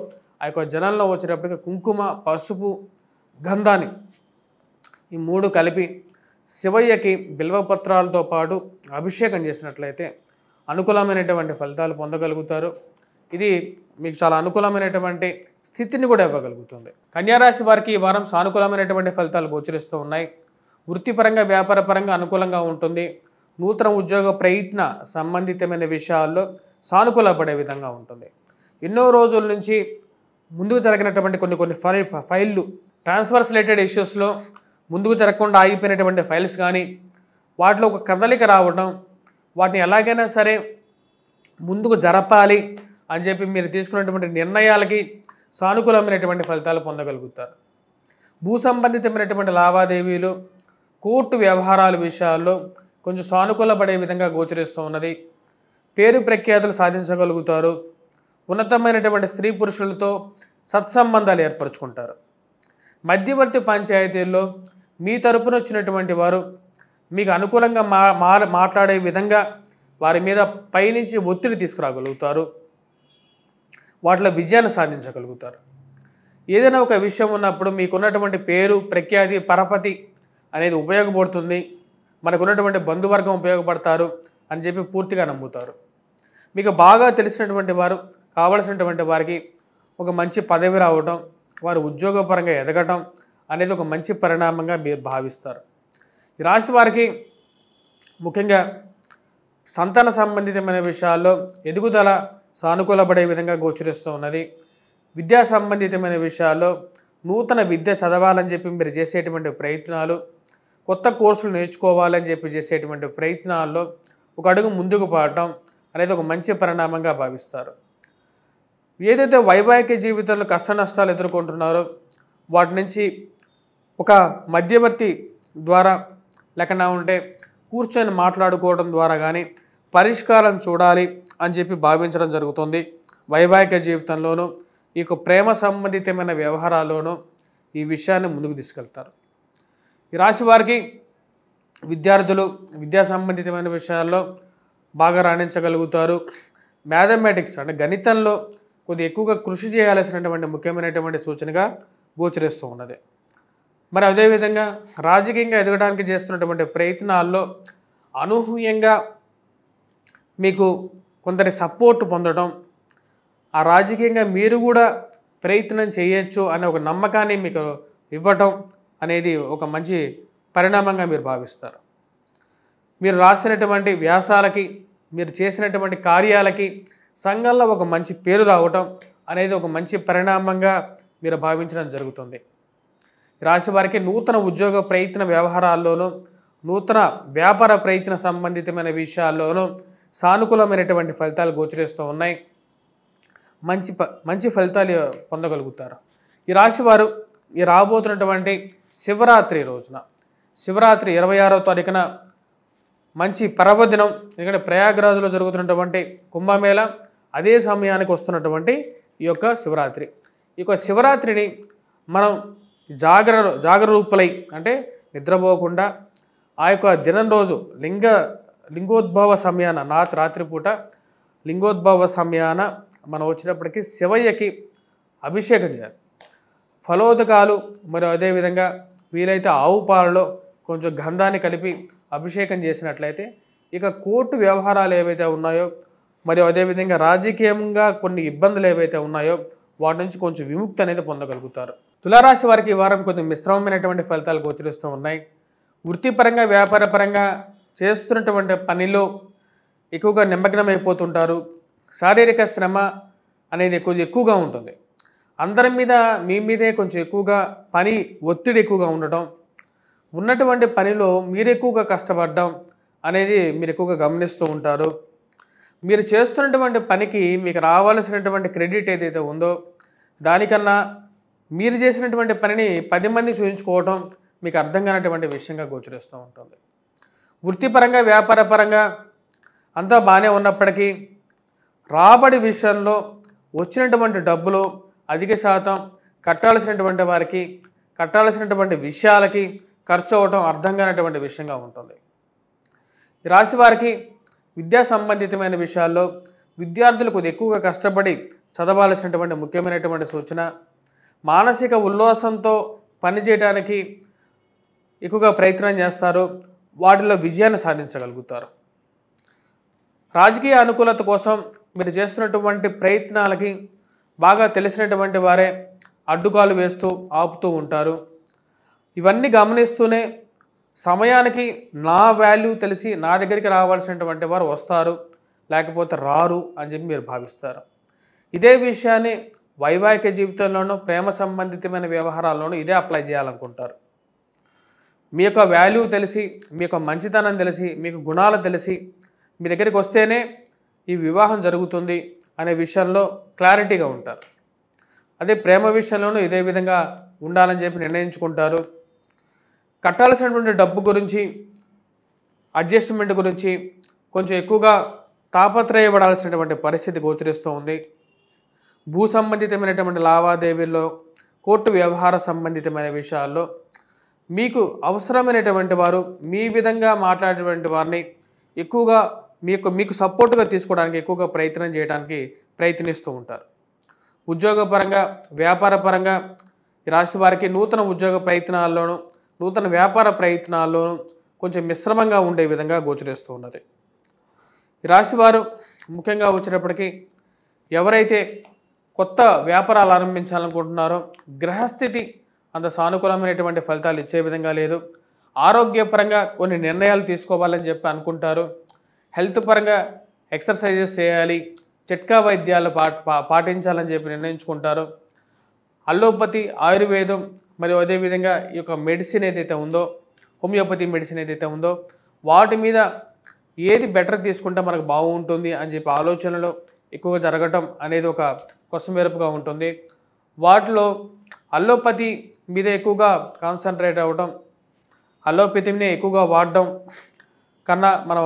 ఆ యొక్క జలంలో వచ్చేటప్పటికి కుంకుమ, పసుపు, గంధాన్ని ఈ మూడు కలిపి శివయ్యకి బిల్వపత్రాలతో పాటు అభిషేకం చేసినట్లయితే అనుకూలమైనటువంటి ఫలితాలు పొందగలుగుతారు. ఇది మీకు చాలా అనుకూలమైనటువంటి స్థితిని కూడా ఇవ్వగలుగుతుంది. కన్యారాశి వారికి ఈ వారం సానుకూలమైనటువంటి ఫలితాలు గోచరిస్తూ ఉన్నాయి. వృత్తిపరంగా, వ్యాపారపరంగా అనుకూలంగా ఉంటుంది. నూతన ఉద్యోగ ప్రయత్న సంబంధితమైన విషయాల్లో సానుకూలపడే విధంగా ఉంటుంది. ఎన్నో రోజుల నుంచి ముందుకు జరిగినటువంటి కొన్ని ఫైళ్ళు, ట్రాన్స్ఫర్స్ రిలేటెడ్ ఇష్యూస్లో ముందుకు జరగకుండా ఆగిపోయినటువంటి ఫైల్స్ కానీ వాటిలో ఒక కదలిక రావడం, వాటిని ఎలాగైనా సరే ముందుకు జరపాలి అని చెప్పి మీరు తీసుకున్నటువంటి నిర్ణయాలకి సానుకూలమైనటువంటి ఫలితాలు పొందగలుగుతారు. భూ సంబంధితమైనటువంటి లావాదేవీలు, కోర్టు వ్యవహారాల విషయాల్లో కొంచెం సానుకూలపడే విధంగా గోచరిస్తూ ఉన్నది. పేరు ప్రఖ్యాతులు సాధించగలుగుతారు. ఉన్నతమైనటువంటి స్త్రీ పురుషులతో సత్సంబంధాలు ఏర్పరచుకుంటారు. మధ్యవర్తి పంచాయతీల్లో మీ తరపున వచ్చినటువంటి వారు మీకు అనుకూలంగా మాట్లాడే విధంగా వారి మీద పైనుంచి ఒత్తిడి తీసుకురాగలుగుతారు. వాటిలో విజయాన్ని సాధించగలుగుతారు. ఏదైనా ఒక విషయం ఉన్నప్పుడు మీకున్నటువంటి పేరు ప్రఖ్యాతి పరపతి అనేది ఉపయోగపడుతుంది, మనకున్నటువంటి బంధువర్గం ఉపయోగపడతారు అని చెప్పి పూర్తిగా నమ్ముతారు. మీకు బాగా తెలిసినటువంటి వారు కావలసినటువంటి వారికి ఒక మంచి పదవి రావటం, వారు ఉద్యోగపరంగా ఎదగటం అనేది ఒక మంచి పరిణామంగా మీరు భావిస్తారు. ఈ రాశి వారికి ముఖ్యంగా సంతాన సంబంధితమైన విషయాల్లో ఎదుగుదల సానుకూలపడే విధంగా గోచరిస్తూ ఉన్నది. విద్యా సంబంధితమైన విషయాల్లో నూతన విద్య చదవాలని చెప్పి మీరు చేసేటువంటి ప్రయత్నాలు, కొత్త కోర్సులు నేర్చుకోవాలని చెప్పి చేసేటువంటి ప్రయత్నాల్లో ఒక అడుగు ముందుకు పడటం అనేది ఒక మంచి పరిణామంగా భావిస్తారు. ఏదైతే వైవాహిక జీవితంలో కష్ట నష్టాలు ఎదుర్కొంటున్నారో వాటి నుంచి ఒక మధ్యవర్తి ద్వారా లేకుండా ఉంటే కూర్చొని మాట్లాడుకోవడం ద్వారా కానీ పరిష్కారం చూడాలి అని చెప్పి భావించడం జరుగుతుంది. వైవాహిక జీవితంలోనూ ఈ ప్రేమ సంబంధితమైన వ్యవహారాల్లోనూ ఈ విషయాన్ని ముందుకు తీసుకెళ్తారు. ఈ రాశి వారికి విద్యార్థులు విద్యా సంబంధితమైన విషయాల్లో బాగా రాణించగలుగుతారు. మ్యాథమెటిక్స్ అంటే గణితంలో కొద్దిగా ఎక్కువగా కృషి చేయాల్సినటువంటి ముఖ్యమైనటువంటి సూచనగా గోచరిస్తూ ఉన్నది. మరి అదేవిధంగా రాజకీయంగా ఎదగడానికి చేస్తున్నటువంటి ప్రయత్నాల్లో అనూహ్యంగా మీకు కొందరి సపోర్ట్ పొందడం, ఆ రాజకీయంగా మీరు కూడా ప్రయత్నం చేయొచ్చు అనే ఒక నమ్మకాన్ని మీకు ఇవ్వటం అనేది ఒక మంచి పరిణామంగా మీరు భావిస్తారు. మీరు రాసినటువంటి వ్యాసాలకి, మీరు చేసినటువంటి కార్యాలకి సంఘంలో ఒక మంచి పేరు రావటం అనేది ఒక మంచి పరిణామంగా మీరు భావించడం జరుగుతుంది. రాశి వారికి నూతన ఉద్యోగ ప్రయత్న వ్యవహారాల్లోనూ నూతన వ్యాపార ప్రయత్న సంబంధితమైన విషయాల్లోనూ సానుకూలమైనటువంటి ఫలితాలు గోచరిస్తూ ఉన్నాయి. మంచి ఫలితాలు పొందగలుగుతారు. ఈ రాశివారు ఈ రాబోతున్నటువంటి శివరాత్రి రోజున, శివరాత్రి 26వ తారీఖున మంచి పర్వదినం. ఎందుకంటే ప్రయాగరాజులో జరుగుతున్నటువంటి కుంభమేళ అదే సమయానికి వస్తున్నటువంటి ఈ యొక్క శివరాత్రి. ఈ యొక్క శివరాత్రిని మనం జాగరూకులై అంటే నిద్రపోకుండా ఆ యొక్క దినం రోజు లింగోద్భవ సమయాన రాత్రిపూట లింగోద్భవ సమయాన మనం వచ్చినప్పటికీ శివయ్యకి అభిషేకం చేయాలి. ఫలోదకాలు మరియు అదేవిధంగా వీలైతే ఆవు పాలలో కొంచెం గంధాన్ని కలిపి అభిషేకం చేసినట్లయితే ఇక కోర్టు వ్యవహారాలు ఏవైతే ఉన్నాయో మరియు అదేవిధంగా రాజకీయంగా కొన్ని ఇబ్బందులు ఏవైతే ఉన్నాయో వాటి నుంచి కొంచెం విముక్తి అనేది పొందగలుగుతారు. తులారాశి వారికి ఈ వారం కొంచెం మిశ్రమమైనటువంటి ఫలితాలు గోచరిస్తూ ఉన్నాయి. వృత్తిపరంగా వ్యాపారపరంగా చేస్తున్నటువంటి పనిలో ఎక్కువగా నిమగ్నమైపోతుంటారు. శారీరక శ్రమ అనేది ఎక్కువగా ఉంటుంది. అందరి మీద మీ మీదే కొంచెం ఎక్కువగా పని ఒత్తిడి ఎక్కువగా ఉండటం, ఉన్నటువంటి పనిలో మీరు ఎక్కువగా కష్టపడడం అనేది మీరు ఎక్కువగా గమనిస్తూ ఉంటారు. మీరు చేస్తున్నటువంటి పనికి మీకు రావాల్సినటువంటి క్రెడిట్ ఏదైతే ఉందో దానికన్నా మీరు చేసినటువంటి పనిని 10 మంది చూపించుకోవటం మీకు అర్థం కానటువంటి విషయంగా గోచరిస్తూ ఉంటుంది. వృత్తిపరంగా వ్యాపారపరంగా అంతా బాగానే ఉన్నప్పటికీ రాబడి విషయంలో వచ్చినటువంటి డబ్బులు అధిక శాతం కట్టాల్సినటువంటి వారికి కట్టాల్సినటువంటి విషయాలకి ఖర్చు అవ్వటం అర్థం కానటువంటి విషయంగా ఉంటుంది. ఈ రాశి వారికి విద్యా సంబంధితమైన విషయాల్లో విద్యార్థులు కొద్దిగా ఎక్కువగా కష్టపడి చదవాల్సినటువంటి ముఖ్యమైనటువంటి సూచన. మానసిక ఉల్లాసంతో పనిచేయడానికి ఎక్కువగా ప్రయత్నం చేస్తారు, వాటిలో విజయాన్ని సాధించగలుగుతారు. రాజకీయ అనుకూలత కోసం మీరు చేస్తున్నటువంటి ప్రయత్నాలకి బాగా తెలిసినటువంటి వారే అడ్డుకాలు వేస్తూ ఆపుతూ ఉంటారు. ఇవన్నీ గమనిస్తూనే సమయానికి నా వాల్యూ తెలిసి నా దగ్గరికి రావాల్సినటువంటి వారు వస్తారు, లేకపోతే రారు అని చెప్పి మీరు భావిస్తారు. ఇదే విషయాన్ని వైవాహిక జీవితంలోనూ ప్రేమ సంబంధితమైన వ్యవహారాల్లోనూ ఇదే అప్లై చేయాలనుకుంటారు. మీ యొక్క వాల్యూ తెలిసి, మీ యొక్క మంచితనం తెలిసి, మీకు గుణాలు తెలిసి మీ దగ్గరికి వస్తేనే ఈ వివాహం జరుగుతుంది అనే విషయంలో క్లారిటీగా ఉంటారు. అదే ప్రేమ విషయంలోనూ ఇదే విధంగా ఉండాలని చెప్పి నిర్ణయించుకుంటారు. కట్టాల్సినటువంటి డబ్బు గురించి, అడ్జస్ట్మెంట్ గురించి కొంచెం ఎక్కువగా తాపత్రయపడాల్సినటువంటి పరిస్థితి గోచరిస్తూ ఉంది. భూ సంబంధితమైనటువంటి లావాదేవీల్లో, కోర్టు వ్యవహార సంబంధితమైన విషయాల్లో మీకు అవసరమైనటువంటి వారు మీ విధంగా మాట్లాడేటువంటి వారిని ఎక్కువగా మీకు సపోర్టుగా తీసుకోవడానికి ఎక్కువగా ప్రయత్నం చేయడానికి ప్రయత్నిస్తూ ఉంటారు. ఉద్యోగపరంగా వ్యాపారపరంగా ఈ రాశి వారికి నూతన ఉద్యోగ ప్రయత్నాల్లోనూ నూతన వ్యాపార ప్రయత్నాల్లోనూ కొంచెం మిశ్రమంగా ఉండే విధంగా గోచరిస్తూ ఉన్నది. ఈ రాశి వారు ముఖ్యంగా వచ్చేటప్పటికి ఎవరైతే కొత్త వ్యాపారాలు ఆరంభించాలనుకుంటున్నారో గ్రహస్థితి అంత సానుకూలమైనటువంటి ఫలితాలు ఇచ్చే విధంగా లేదు. ఆరోగ్యపరంగా కొన్ని నిర్ణయాలు తీసుకోవాలని చెప్పి అనుకుంటారు. హెల్త్ పరంగా ఎక్సర్సైజెస్ చేయాలి, చిట్కా వైద్యాలు పాటించాలని చెప్పి నిర్ణయించుకుంటారు. అల్లోపతి, ఆయుర్వేదం మరియు అదేవిధంగా ఈ యొక్క మెడిసిన్ ఏదైతే ఉందో, హోమియోపతి మెడిసిన్ ఏదైతే ఉందో వాటి మీద ఏది బెటర్ తీసుకుంటే మనకు బాగుంటుంది అని చెప్పి ఆలోచనలు ఎక్కువగా జరగటం అనేది ఒక కొసమెరుపుగా ఉంటుంది. వాటిలో అల్లోపతి మీద ఎక్కువగా కాన్సన్ట్రేట్ అవ్వటం, అల్లోపతిని ఎక్కువగా వాడడం కన్నా మనం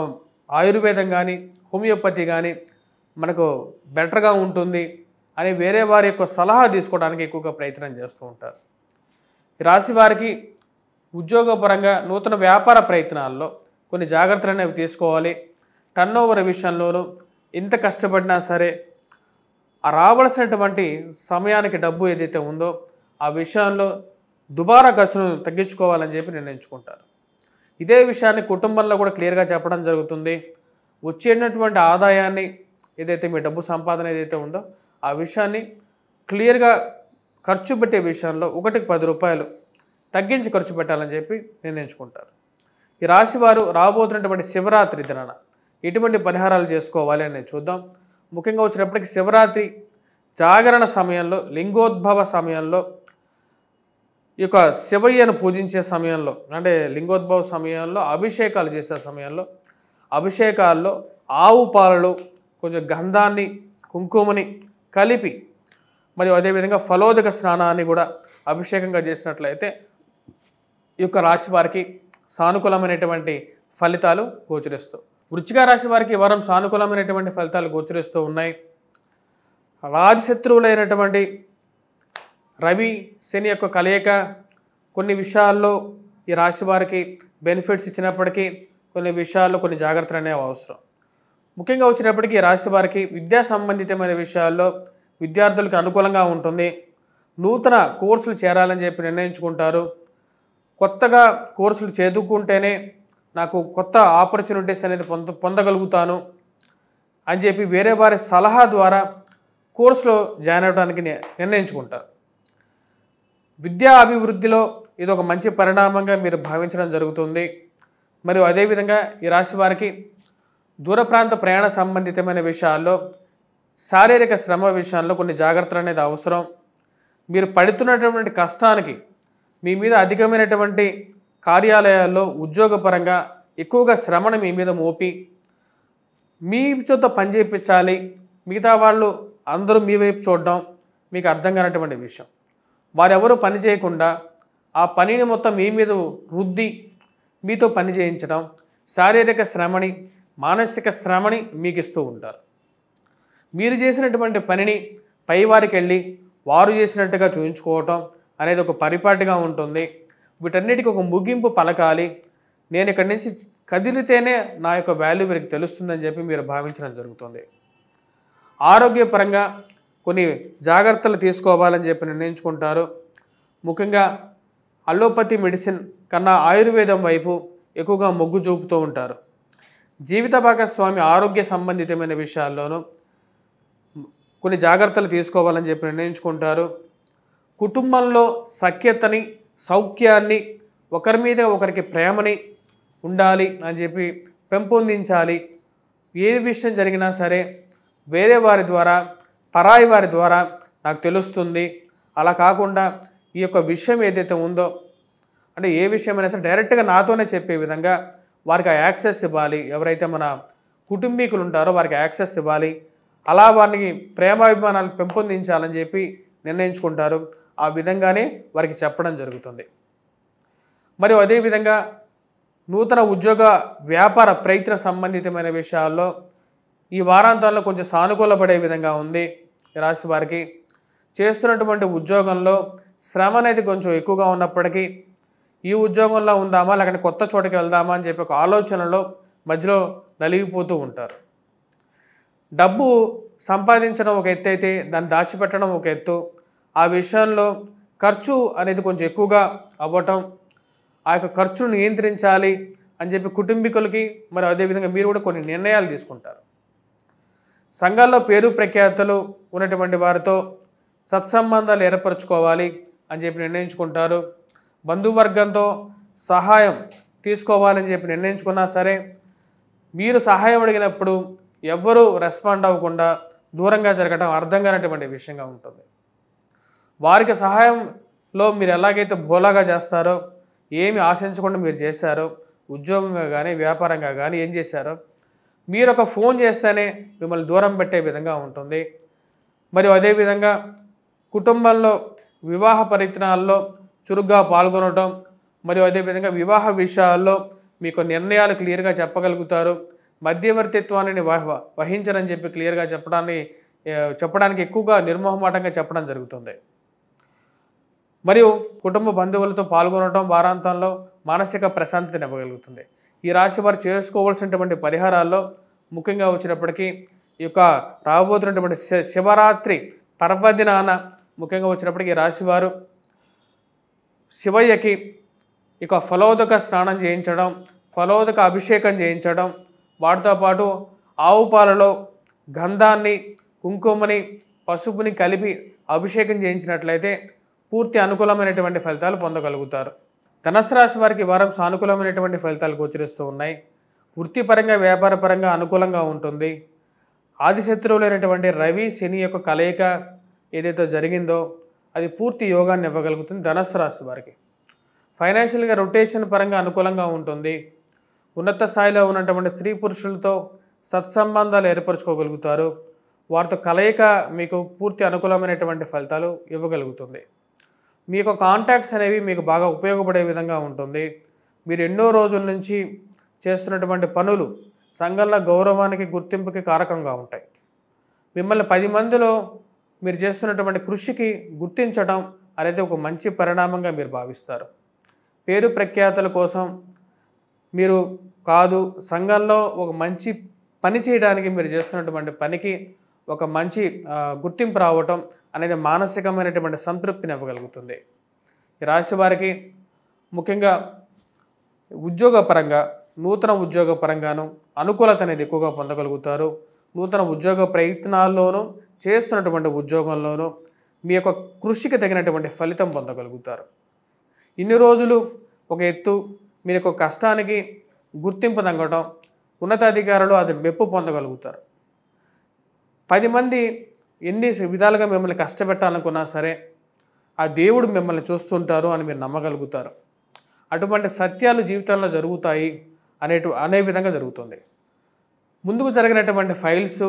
ఆయుర్వేదం కానీ హోమియోపతి కానీ మనకు బెటర్గా ఉంటుంది అని వేరే వారి యొక్క సలహా తీసుకోవడానికి ఎక్కువగా ప్రయత్నం చేస్తూ ఉంటారు. ఈ రాశి వారికి ఉద్యోగపరంగా నూతన వ్యాపార ప్రయత్నాల్లో కొన్ని జాగ్రత్తలు అనేవి తీసుకోవాలి. టర్నోవర్ విషయంలోనూ ఎంత కష్టపడినా సరే ఆ రావాల్సినటువంటి సమయానికి డబ్బు ఏదైతే ఉందో ఆ విషయంలో దుబారా ఖర్చును తగ్గించుకోవాలని చెప్పి నిర్ణయించుకుంటారు. ఇదే విషయాన్ని కుటుంబంలో కూడా క్లియర్గా చెప్పడం జరుగుతుంది. వచ్చేటటువంటి ఆదాయాన్ని ఏదైతే మీ డబ్బు సంపాదన ఏదైతే ఉందో ఆ విషయాన్ని క్లియర్గా ఖర్చు పెట్టే విషయంలో 1కి 10 రూపాయలు తగ్గించి ఖర్చు పెట్టాలని చెప్పి నిర్ణయించుకుంటారు. ఈ రాశి వారు రాబోతున్నటువంటి శివరాత్రి దినాన ఎటువంటి పరిహారాలు చేసుకోవాలి అని చూద్దాం. ముఖ్యంగా వచ్చినప్పటికీ శివరాత్రి జాగరణ సమయంలో, లింగోద్భవ సమయంలో, ఈ యొక్క శివయ్యను పూజించే సమయంలో, అంటే లింగోద్భవ సమయంలో అభిషేకాలు చేసే సమయంలో అభిషేకాల్లో ఆవు పాలలో కొంచెం గంధాన్ని, కుంకుమని కలిపి మరియు అదేవిధంగా ఫలోదక స్నానాన్ని కూడా అభిషేకంగా చేసినట్లయితే ఈ యొక్క రాశి వారికి సానుకూలమైనటువంటి ఫలితాలు గోచరిస్తూ, వృశ్చిక రాశి వారికి ఈ వారం సానుకూలమైనటువంటి ఫలితాలు గోచరిస్తూ ఉన్నాయి. రాజశత్రువులైనటువంటి రవి శని యొక్క కలయిక కొన్ని విషయాల్లో ఈ రాశి వారికి బెనిఫిట్స్ ఇచ్చినప్పటికీ కొన్ని విషయాల్లో కొన్ని జాగ్రత్తలు అనేవి అవసరం. ముఖ్యంగా వచ్చినప్పటికీ ఈ రాశి వారికి విద్యా సంబంధితమైన విషయాల్లో విద్యార్థులకు అనుకూలంగా ఉంటుంది. నూతన కోర్సులు చేరాలని చెప్పి నిర్ణయించుకుంటారు. కొత్తగా కోర్సులు చదువుకుంటేనే నాకు కొత్త ఆపర్చునిటీస్ అనేది పొందగలుగుతాను అని చెప్పి వేరే వారి సలహా ద్వారా కోర్సులో జాయిన్ అవ్వడానికి నిర్ణయించుకుంటారు. విద్యా అభివృద్ధిలో ఇది ఒక మంచి పరిణామంగా మీరు భావించడం జరుగుతుంది. మరియు అదేవిధంగా ఈ రాశి వారికి దూర ప్రాంత ప్రయాణ సంబంధితమైన విషయాల్లో, శారీరక శ్రమ విషయాల్లో కొన్ని జాగ్రత్తలు అనేది అవసరం. మీరు పడుతున్నటువంటి కష్టానికి మీ మీద అధికమైనటువంటి కార్యాలయాల్లో ఉద్యోగపరంగా ఎక్కువగా శ్రమను మీ మీద మోపి మీ చేత పని చేయించాలి, మిగతా వాళ్ళు అందరూ మీ వైపు చూడడం మీకు అర్థం కానటువంటి విషయం. వారెవరూ పని చేయకుండా ఆ పనిని మొత్తం మీ మీద రుద్ది మీతో పని చేయించడం, శారీరక శ్రమని, మానసిక శ్రమని మీకు ఇస్తూ ఉంటారు. మీరు చేసినటువంటి పనిని పైవారికి వెళ్ళి వారు చేసినట్టుగా చూపించుకోవటం అనేది ఒక పరిపాటిగా ఉంటుంది. వీటన్నిటికీ ఒక ముగింపు పలకాలి. నేను ఇక్కడి నుంచి కదిలితేనే నా యొక్క వాల్యూ వీరికి తెలుస్తుందని చెప్పి మీరు భావించడం జరుగుతుంది. ఆరోగ్యపరంగా కొన్ని జాగ్రత్తలు తీసుకోవాలని చెప్పి నిర్ణయించుకుంటారు. ముఖ్యంగా అల్లోపతి మెడిసిన్ కన్నా ఆయుర్వేదం వైపు ఎక్కువగా మొగ్గు చూపుతూ ఉంటారు. జీవిత భాగస్వామి ఆరోగ్య సంబంధితమైన విషయాల్లోనూ కొన్ని జాగ్రత్తలు తీసుకోవాలని చెప్పి నిర్ణయించుకుంటారు. కుటుంబంలో సఖ్యతని, సౌఖ్యాన్ని, ఒకరి మీద ఒకరికి ప్రేమని ఉండాలి అని చెప్పి పెంపొందించాలి. ఏ విషయం జరిగినా సరే వేరే వారి ద్వారా, పరాయి వారి ద్వారా నాకు తెలుస్తుంది. అలా కాకుండా ఈ యొక్క విషయం ఏదైతే ఉందో, అంటే ఏ విషయమైనా సరే డైరెక్ట్గా నాతోనే చెప్పే విధంగా వారికి యాక్సెస్ ఇవ్వాలి. ఎవరైతే మన కుటుంబీకులు ఉంటారో వారికి యాక్సెస్ ఇవ్వాలి. అలా వారికి ప్రేమాభిమానాలు పెంపొందించాలని చెప్పి నిర్ణయించుకుంటారు. ఆ విధంగానే వారికి చెప్పడం జరుగుతుంది. మరియు అదేవిధంగా నూతన ఉద్యోగ వ్యాపార ప్రయత్న సంబంధితమైన విషయాల్లో ఈ వారాంతంలో కొంచెం సానుకూలపడే విధంగా ఉంది. ఈ రాశి వారికి చేస్తున్నటువంటి ఉద్యోగంలో శ్రమ అనేది కొంచెం ఎక్కువగా ఉన్నప్పటికీ ఈ ఉద్యోగంలో ఉందామా లేకపోతే కొత్త చోటకి వెళ్దామా అని చెప్పి ఒక ఆలోచనలో మధ్యలో నలిగిపోతూ ఉంటారు. డబ్బు సంపాదించడం ఒక ఎత్తు అయితే దాన్ని దాచిపెట్టడం ఒక ఎత్తు. ఆ విషయంలో ఖర్చు అనేది కొంచెం ఎక్కువగా అవ్వటం, ఆ యొక్క ఖర్చును నియంత్రించాలి అని చెప్పి కుటుంబీకులకి మరి అదేవిధంగా మీరు కూడా కొన్ని నిర్ణయాలు తీసుకుంటారు. సంఘాల్లో పేరు ప్రఖ్యాతలు ఉన్నటువంటి వారితో సత్సంబంధాలు ఏర్పరచుకోవాలి అని చెప్పి నిర్ణయించుకుంటారు. బంధువర్గంతో సహాయం తీసుకోవాలని చెప్పి నిర్ణయించుకున్నా సరే మీరు సహాయం అడిగినప్పుడు ఎవ్వరూ రెస్పాండ్ అవ్వకుండా దూరంగా జరగడం అర్థం కానటువంటి విషయంగా ఉంటుంది. వారికి సహాయంలో మీరు ఎలాగైతే భోలాగా చేస్తారో, ఏమి ఆశించకుండా మీరు చేశారో, ఉద్యోగంగా కానీ వ్యాపారంగా కానీ ఏం చేశారో, మీరు ఒక ఫోన్ చేస్తేనే మిమ్మల్ని దూరం పెట్టే విధంగా ఉంటుంది. మరియు అదేవిధంగా కుటుంబంలో వివాహ పరిత్రాల్లో చురుగ్గా పాల్గొనడం, మరియు అదేవిధంగా వివాహ విషయాల్లో మీకు నిర్ణయాలు క్లియర్గా చెప్పగలుగుతారు. మధ్యవర్తిత్వాన్ని వహించరని చెప్పి క్లియర్గా చెప్పడానికి ఎక్కువగా నిర్మోహమాటంగా చెప్పడం జరుగుతుంది. మరియు కుటుంబ బంధువులతో పాల్గొనడం వారాంతంలో మానసిక ప్రశాంతతని ఇవ్వగలుగుతుంది. ఈ రాశి వారు చేసుకోవాల్సినటువంటి పరిహారాల్లో ముఖ్యంగా వచ్చినప్పటికీ ఈ యొక్క రాబోతున్నటువంటి శివరాత్రి పర్వదినాన ముఖ్యంగా వచ్చినప్పటికీ ఈ రాశివారు శివయ్యకి ఇక ఫలోదక స్నానం చేయించడం, ఫలోదక అభిషేకం చేయించడం, వాటితో పాటు ఆవు పాలలో గంధాన్ని, కుంకుమని, పసుపుని కలిపి అభిషేకం చేయించినట్లయితే పూర్తి అనుకూలమైనటువంటి ఫలితాలు పొందగలుగుతారు. ధనుసు రాశి వారికి వారం సానుకూలమైనటువంటి ఫలితాలు గోచరిస్తూ ఉన్నాయి. వృత్తిపరంగా వ్యాపారపరంగా అనుకూలంగా ఉంటుంది. ఆదిశత్రువులైనటువంటి రవి శని యొక్క కలయిక ఏదైతే జరిగిందో అది పూర్తి యోగాన్ని ఇవ్వగలుగుతుంది ధనుసు రాశి వారికి. ఫైనాన్షియల్గా రొటేషన్ పరంగా అనుకూలంగా ఉంటుంది. ఉన్నత స్థాయిలో ఉన్నటువంటి స్త్రీ పురుషులతో సత్సంబంధాలు ఏర్పరచుకోగలుగుతారు. వారితో కలయిక మీకు పూర్తి అనుకూలమైనటువంటి ఫలితాలు ఇవ్వగలుగుతుంది. మీ యొక్క కాంటాక్ట్స్ అనేవి మీకు బాగా ఉపయోగపడే విధంగా ఉంటుంది. మీరు ఎన్నో రోజుల నుంచి చేస్తున్నటువంటి పనులు సంఘంలో గౌరవానికి గుర్తింపుకి కారకంగా ఉంటాయి. మిమ్మల్ని 10 మందిలో మీరు చేస్తున్నటువంటి కృషికి గుర్తించడం అనేది ఒక మంచి పరిణామంగా మీరు భావిస్తారు. పేరు ప్రఖ్యాతల కోసం మీరు కాదు, సంఘంలో ఒక మంచి పని చేయడానికి మీరు చేస్తున్నటువంటి పనికి ఒక మంచి గుర్తింపు రావటం అనేది మానసికమైనటువంటి సంతృప్తిని ఇవ్వగలుగుతుంది. ఈ రాశి వారికి ముఖ్యంగా ఉద్యోగపరంగా నూతన ఉద్యోగపరంగాను అనుకూలత అనేది ఎక్కువగా పొందగలుగుతారు. నూతన ఉద్యోగ ప్రయత్నాల్లోనూ చేస్తున్నటువంటి ఉద్యోగంలోనూ మీ యొక్క కృషికి తగినటువంటి ఫలితం పొందగలుగుతారు. ఇన్ని రోజులు ఒక ఎత్తు మీ యొక్క కష్టానికి గుర్తింపు తగ్గడం, ఉన్నతాధికారులు అది మెప్పు పొందగలుగుతారు. 10 మంది ఎన్ని విధాలుగా మిమ్మల్ని కష్టపెట్టాలనుకున్నా సరే ఆ దేవుడు మిమ్మల్ని చూస్తుంటారు అని మీరు నమ్మగలుగుతారు. అటువంటి సత్యాలు జీవితంలో జరుగుతాయి అనే విధంగా జరుగుతుంది. ముందుకు జరిగినటువంటి ఫైల్స్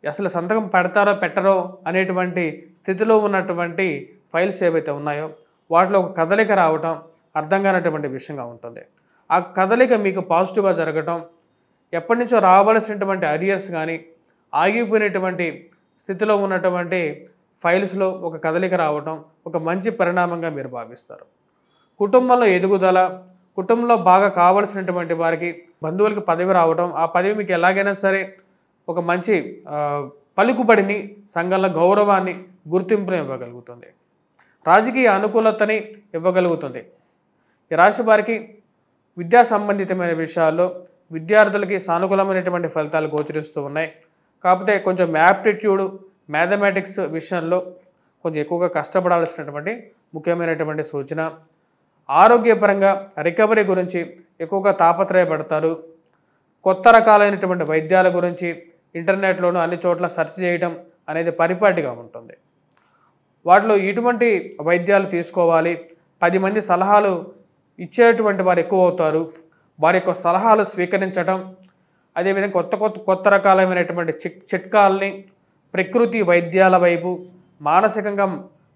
అసలు సంతకం పెడతారో పెట్టరో అనేటువంటి స్థితిలో ఉన్నటువంటి ఫైల్స్ ఏవైతే ఉన్నాయో వాటిలో ఒక కదలిక రావటం అర్థం కానటువంటి విషయంగా ఉంటుంది. ఆ కదలిక మీకు పాజిటివ్గా జరగటం, ఎప్పటి నుంచో రావాల్సినటువంటి అరియర్స్ కానీ ఆగిపోయినటువంటి స్థితిలో ఉన్నటువంటి ఫైల్స్లో ఒక కదలిక రావటం ఒక మంచి పరిణామంగా మీరు భావిస్తారు. కుటుంబంలో ఎదుగుదల, కుటుంబంలో బాగా కావలసినటువంటి వారికి బంధువులకి పదవి రావడం, ఆ పదవి మీకు ఎలాగైనా సరే ఒక మంచి పలుకుబడిని, సంఘంలో గౌరవాన్ని, గుర్తింపుని ఇవ్వగలుగుతుంది. రాజకీయ అనుకూలతని ఇవ్వగలుగుతుంది. ఈ రాశి వారికి విద్యా సంబంధితమైన విషయాల్లో విద్యార్థులకి సానుకూలమైనటువంటి ఫలితాలు గోచరిస్తూ ఉన్నాయి. కాకపోతే కొంచెం యాప్టిట్యూడ్, మ్యాథమెటిక్స్ విషయంలో కొంచెం ఎక్కువగా కష్టపడాల్సినటువంటి ముఖ్యమైనటువంటి సూచన. ఆరోగ్యపరంగా రికవరీ గురించి ఎక్కువగా తాపత్రయపడతారు. కొత్త రకాలైనటువంటి వైద్యాల గురించి ఇంటర్నెట్లోనూ అన్ని చోట్ల సెర్చ్ చేయడం అనేది పరిపాటిగా ఉంటుంది. వాటిలో ఎటువంటి వైద్యాలు తీసుకోవాలి, 10 మంది సలహాలు ఇచ్చేటువంటి వారు ఎక్కువ అవుతారు. వారి యొక్క సలహాలు స్వీకరించడం, అదేవిధంగా కొత్త రకాలైనటువంటి చిట్కాలని ప్రకృతి వైద్యాల వైపు మానసికంగా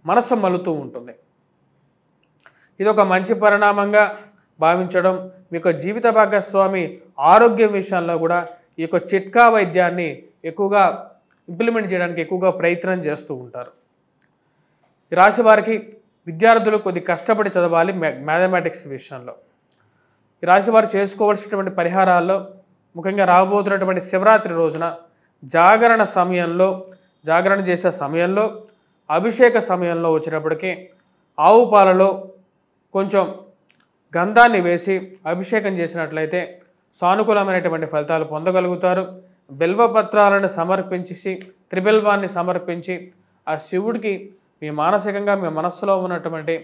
మనస్సు మలుతూ ఉంటుంది. ఇది ఒక మంచి పరిణామంగా భావించడం, మీ యొక్క జీవిత భాగస్వామి ఆరోగ్యం విషయంలో కూడా ఈ యొక్క చిట్కా వైద్యాన్ని ఎక్కువగా ఇంప్లిమెంట్ చేయడానికి ఎక్కువగా ప్రయత్నం చేస్తూ ఉంటారు. ఈ రాశి వారికి విద్యార్థులు కొద్ది కష్టపడి చదవాలి మ్యాథమెటిక్స్ విషయంలో. ఈ రాశి వారు చేసుకోవాల్సినటువంటి పరిహారాల్లో ముఖ్యంగా రాబోతున్నటువంటి శివరాత్రి రోజున జాగరణ చేసే సమయంలో అభిషేక సమయంలో వచ్చినప్పటికీ ఆవు పాలలో కొంచెం గంధాన్ని వేసి అభిషేకం చేసినట్లయితే సానుకూలమైనటువంటి ఫలితాలు పొందగలుగుతారు. బిల్వపత్రాలను సమర్పించి త్రిబిల్వాన్ని సమర్పించి ఆ శివుడికి మీ మానసికంగా మీ మనస్సులో ఉన్నటువంటి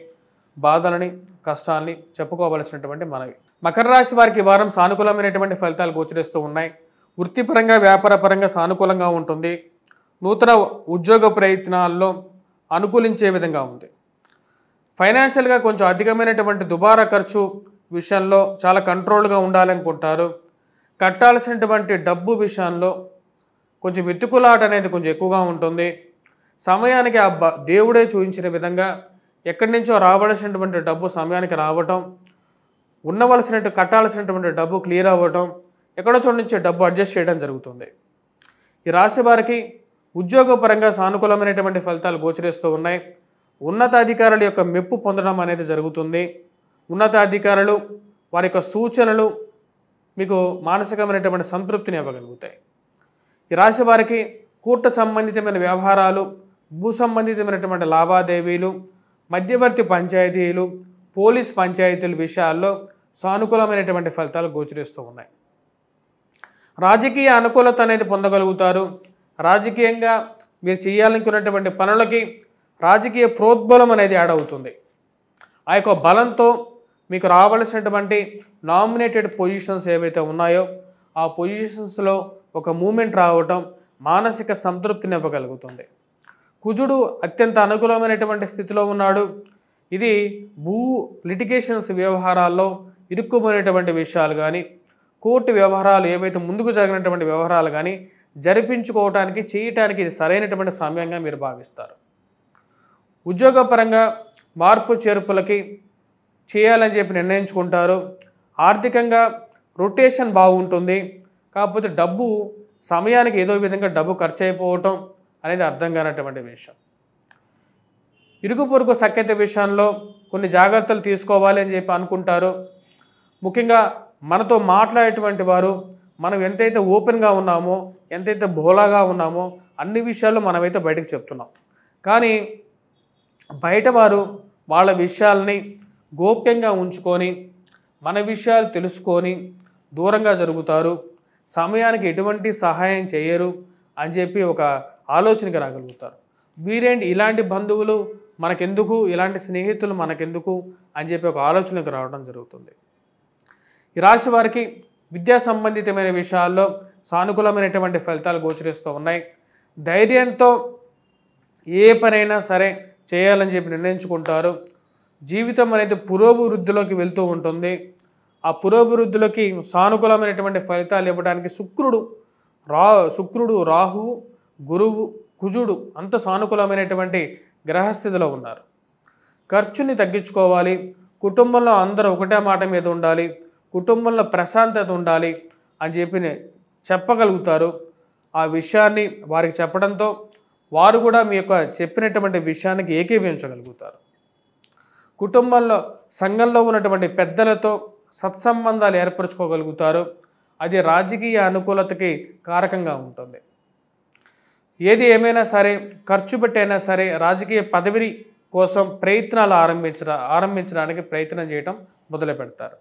బాధలని కష్టాలని చెప్పుకోవలసినటువంటి మనవి. మకర రాశి వారికి ఈ వారం సానుకూలమైనటువంటి ఫలితాలు గోచరిస్తూ ఉన్నాయి. వృత్తిపరంగా వ్యాపారపరంగా సానుకూలంగా ఉంటుంది. నూతన ఉద్యోగ ప్రయత్నాల్లో అనుకూలించే విధంగా ఉంది. ఫైనాన్షియల్గా కొంచెం అధికమైనటువంటి దుబారా ఖర్చు విషయంలో చాలా కంట్రోల్గా ఉండాలనుకుంటారు. కట్టాల్సినటువంటి డబ్బు విషయంలో కొంచెం వెతుకులాట అనేది కొంచెం ఎక్కువగా ఉంటుంది. సమయానికి దేవుడే చూపించిన విధంగా ఎక్కడి నుంచో రావాల్సినటువంటి డబ్బు సమయానికి రావటం, కట్టాల్సినటువంటి డబ్బు క్లియర్ అవ్వటం, ఎక్కడో చోటు నుంచి డబ్బు అడ్జస్ట్ చేయడం జరుగుతుంది. ఈ రాశి వారికి ఉద్యోగపరంగా సానుకూలమైనటువంటి ఫలితాలు గోచరిస్తూ ఉన్నాయి. ఉన్నతాధికారుల యొక్క మెప్పు పొందడం అనేది జరుగుతుంది. ఉన్నతాధికారులు వారి యొక్క సూచనలు మీకు మానసికమైనటువంటి సంతృప్తిని ఇవ్వగలుగుతాయి. ఈ రాశి వారికి కూట సంబంధితమైన వ్యవహారాలు, భూ సంబంధితమైనటువంటి లావాదేవీలు, మధ్యవర్తి పంచాయతీలు, పోలీస్ పంచాయతీల విషయాల్లో సానుకూలమైనటువంటి ఫలితాలు గోచరిస్తూ ఉన్నాయి. రాజకీయ అనుకూలత అనేది పొందగలుగుతారు. రాజకీయంగా మీరు చేయాలనుకున్నటువంటి పనులకి రాజకీయ ప్రోద్బలం అనేది యాడ్ అవుతుంది. ఆ యొక్క బలంతో మీకు రావాల్సినటువంటి నామినేటెడ్ పొజిషన్స్ ఏవైతే ఉన్నాయో ఆ పొజిషన్స్లో ఒక మూమెంట్ రావటం మానసిక సంతృప్తిని ఇవ్వగలుగుతుంది. కుజుడు అత్యంత అనుకూలమైనటువంటి స్థితిలో ఉన్నాడు. ఇది లిటిగేషన్స్ వ్యవహారాల్లో ఇరుక్కుపోయినటువంటి విషయాలు కానీ, కోర్టు వ్యవహారాలు ఏవైతే ముందుకు జరిగినటువంటి వ్యవహారాలు కానీ చేయటానికి ఇది సరైనటువంటి సమయంగా మీరు భావిస్తారు. ఉద్యోగపరంగా మార్పు చేర్పులకి చేయాలని చెప్పి నిర్ణయించుకుంటారు. ఆర్థికంగా రొటేషన్ బాగుంటుంది. కాకపోతే డబ్బు సమయానికి ఏదో విధంగా డబ్బు ఖర్చు అయిపోవటం అనేది అర్థం కానటువంటి విషయం. ఇరుగు పొరుగు సఖ్యత విషయంలో కొన్ని జాగ్రత్తలు తీసుకోవాలి అని చెప్పి అనుకుంటారు. ముఖ్యంగా మనతో మాట్లాడేటువంటి వారు మనం ఎంతైతే ఓపెన్గా ఉన్నామో, ఎంతైతే భోలాగా ఉన్నామో అన్ని విషయాల్లో మనమైతే బయటకు చెప్తున్నాం. కానీ బయట వారు వాళ్ళ విషయాలని గోప్యంగా ఉంచుకొని మన విషయాలు తెలుసుకొని దూరంగా జరుగుతారు. సమయానికి ఎటువంటి సహాయం చేయరు అని చెప్పి ఒక ఆలోచనకి రాగలుగుతారు. వీరేంటి ఇలాంటి బంధువులు మనకెందుకు, ఇలాంటి స్నేహితులు మనకెందుకు అని చెప్పి ఒక ఆలోచనకు రావడం జరుగుతుంది. ఈ రాశి వారికి విద్యా సంబంధితమైన విషయాల్లో సానుకూలమైనటువంటి ఫలితాలు గోచరిస్తూ ఉన్నాయి. ధైర్యంతో ఏ పనైనా సరే చేయాలని చెప్పి నిర్ణయించుకుంటారు. జీవితం అనేది పురోభివృద్ధిలోకి వెళ్తూ ఉంటుంది. ఆ పురోభివృద్ధిలోకి సానుకూలమైనటువంటి ఫలితాలు ఇవ్వడానికి శుక్రుడు, రాహువు, గురువు, కుజుడు అంత సానుకూలమైనటువంటి గ్రహస్థితిలో ఉన్నారు. ఖర్చుని తగ్గించుకోవాలి. కుటుంబంలో అందరూ ఒకటే మాట మీద ఉండాలి. కుటుంబంలో ప్రశాంతత ఉండాలి అని చెప్పి చెప్పగలుగుతారు. ఆ విషయాన్ని వారికి చెప్పడంతో వారు కూడా మీ యొక్క చెప్పినటువంటి విషయానికి ఏకీభవించగలుగుతారు. కుటుంబంలో సంఘంలో ఉన్నటువంటి పెద్దలతో సత్సంబంధాలు ఏర్పరచుకోగలుగుతారు. అది రాజకీయ అనుకూలతకి కారకంగా ఉంటుంది. ఏది ఏమైనా సరే ఖర్చు పెట్టైనా సరే రాజకీయ పదవి కోసం ప్రయత్నాలు ఆరంభించడానికి ప్రయత్నం చేయటం మొదలు పెడతారు.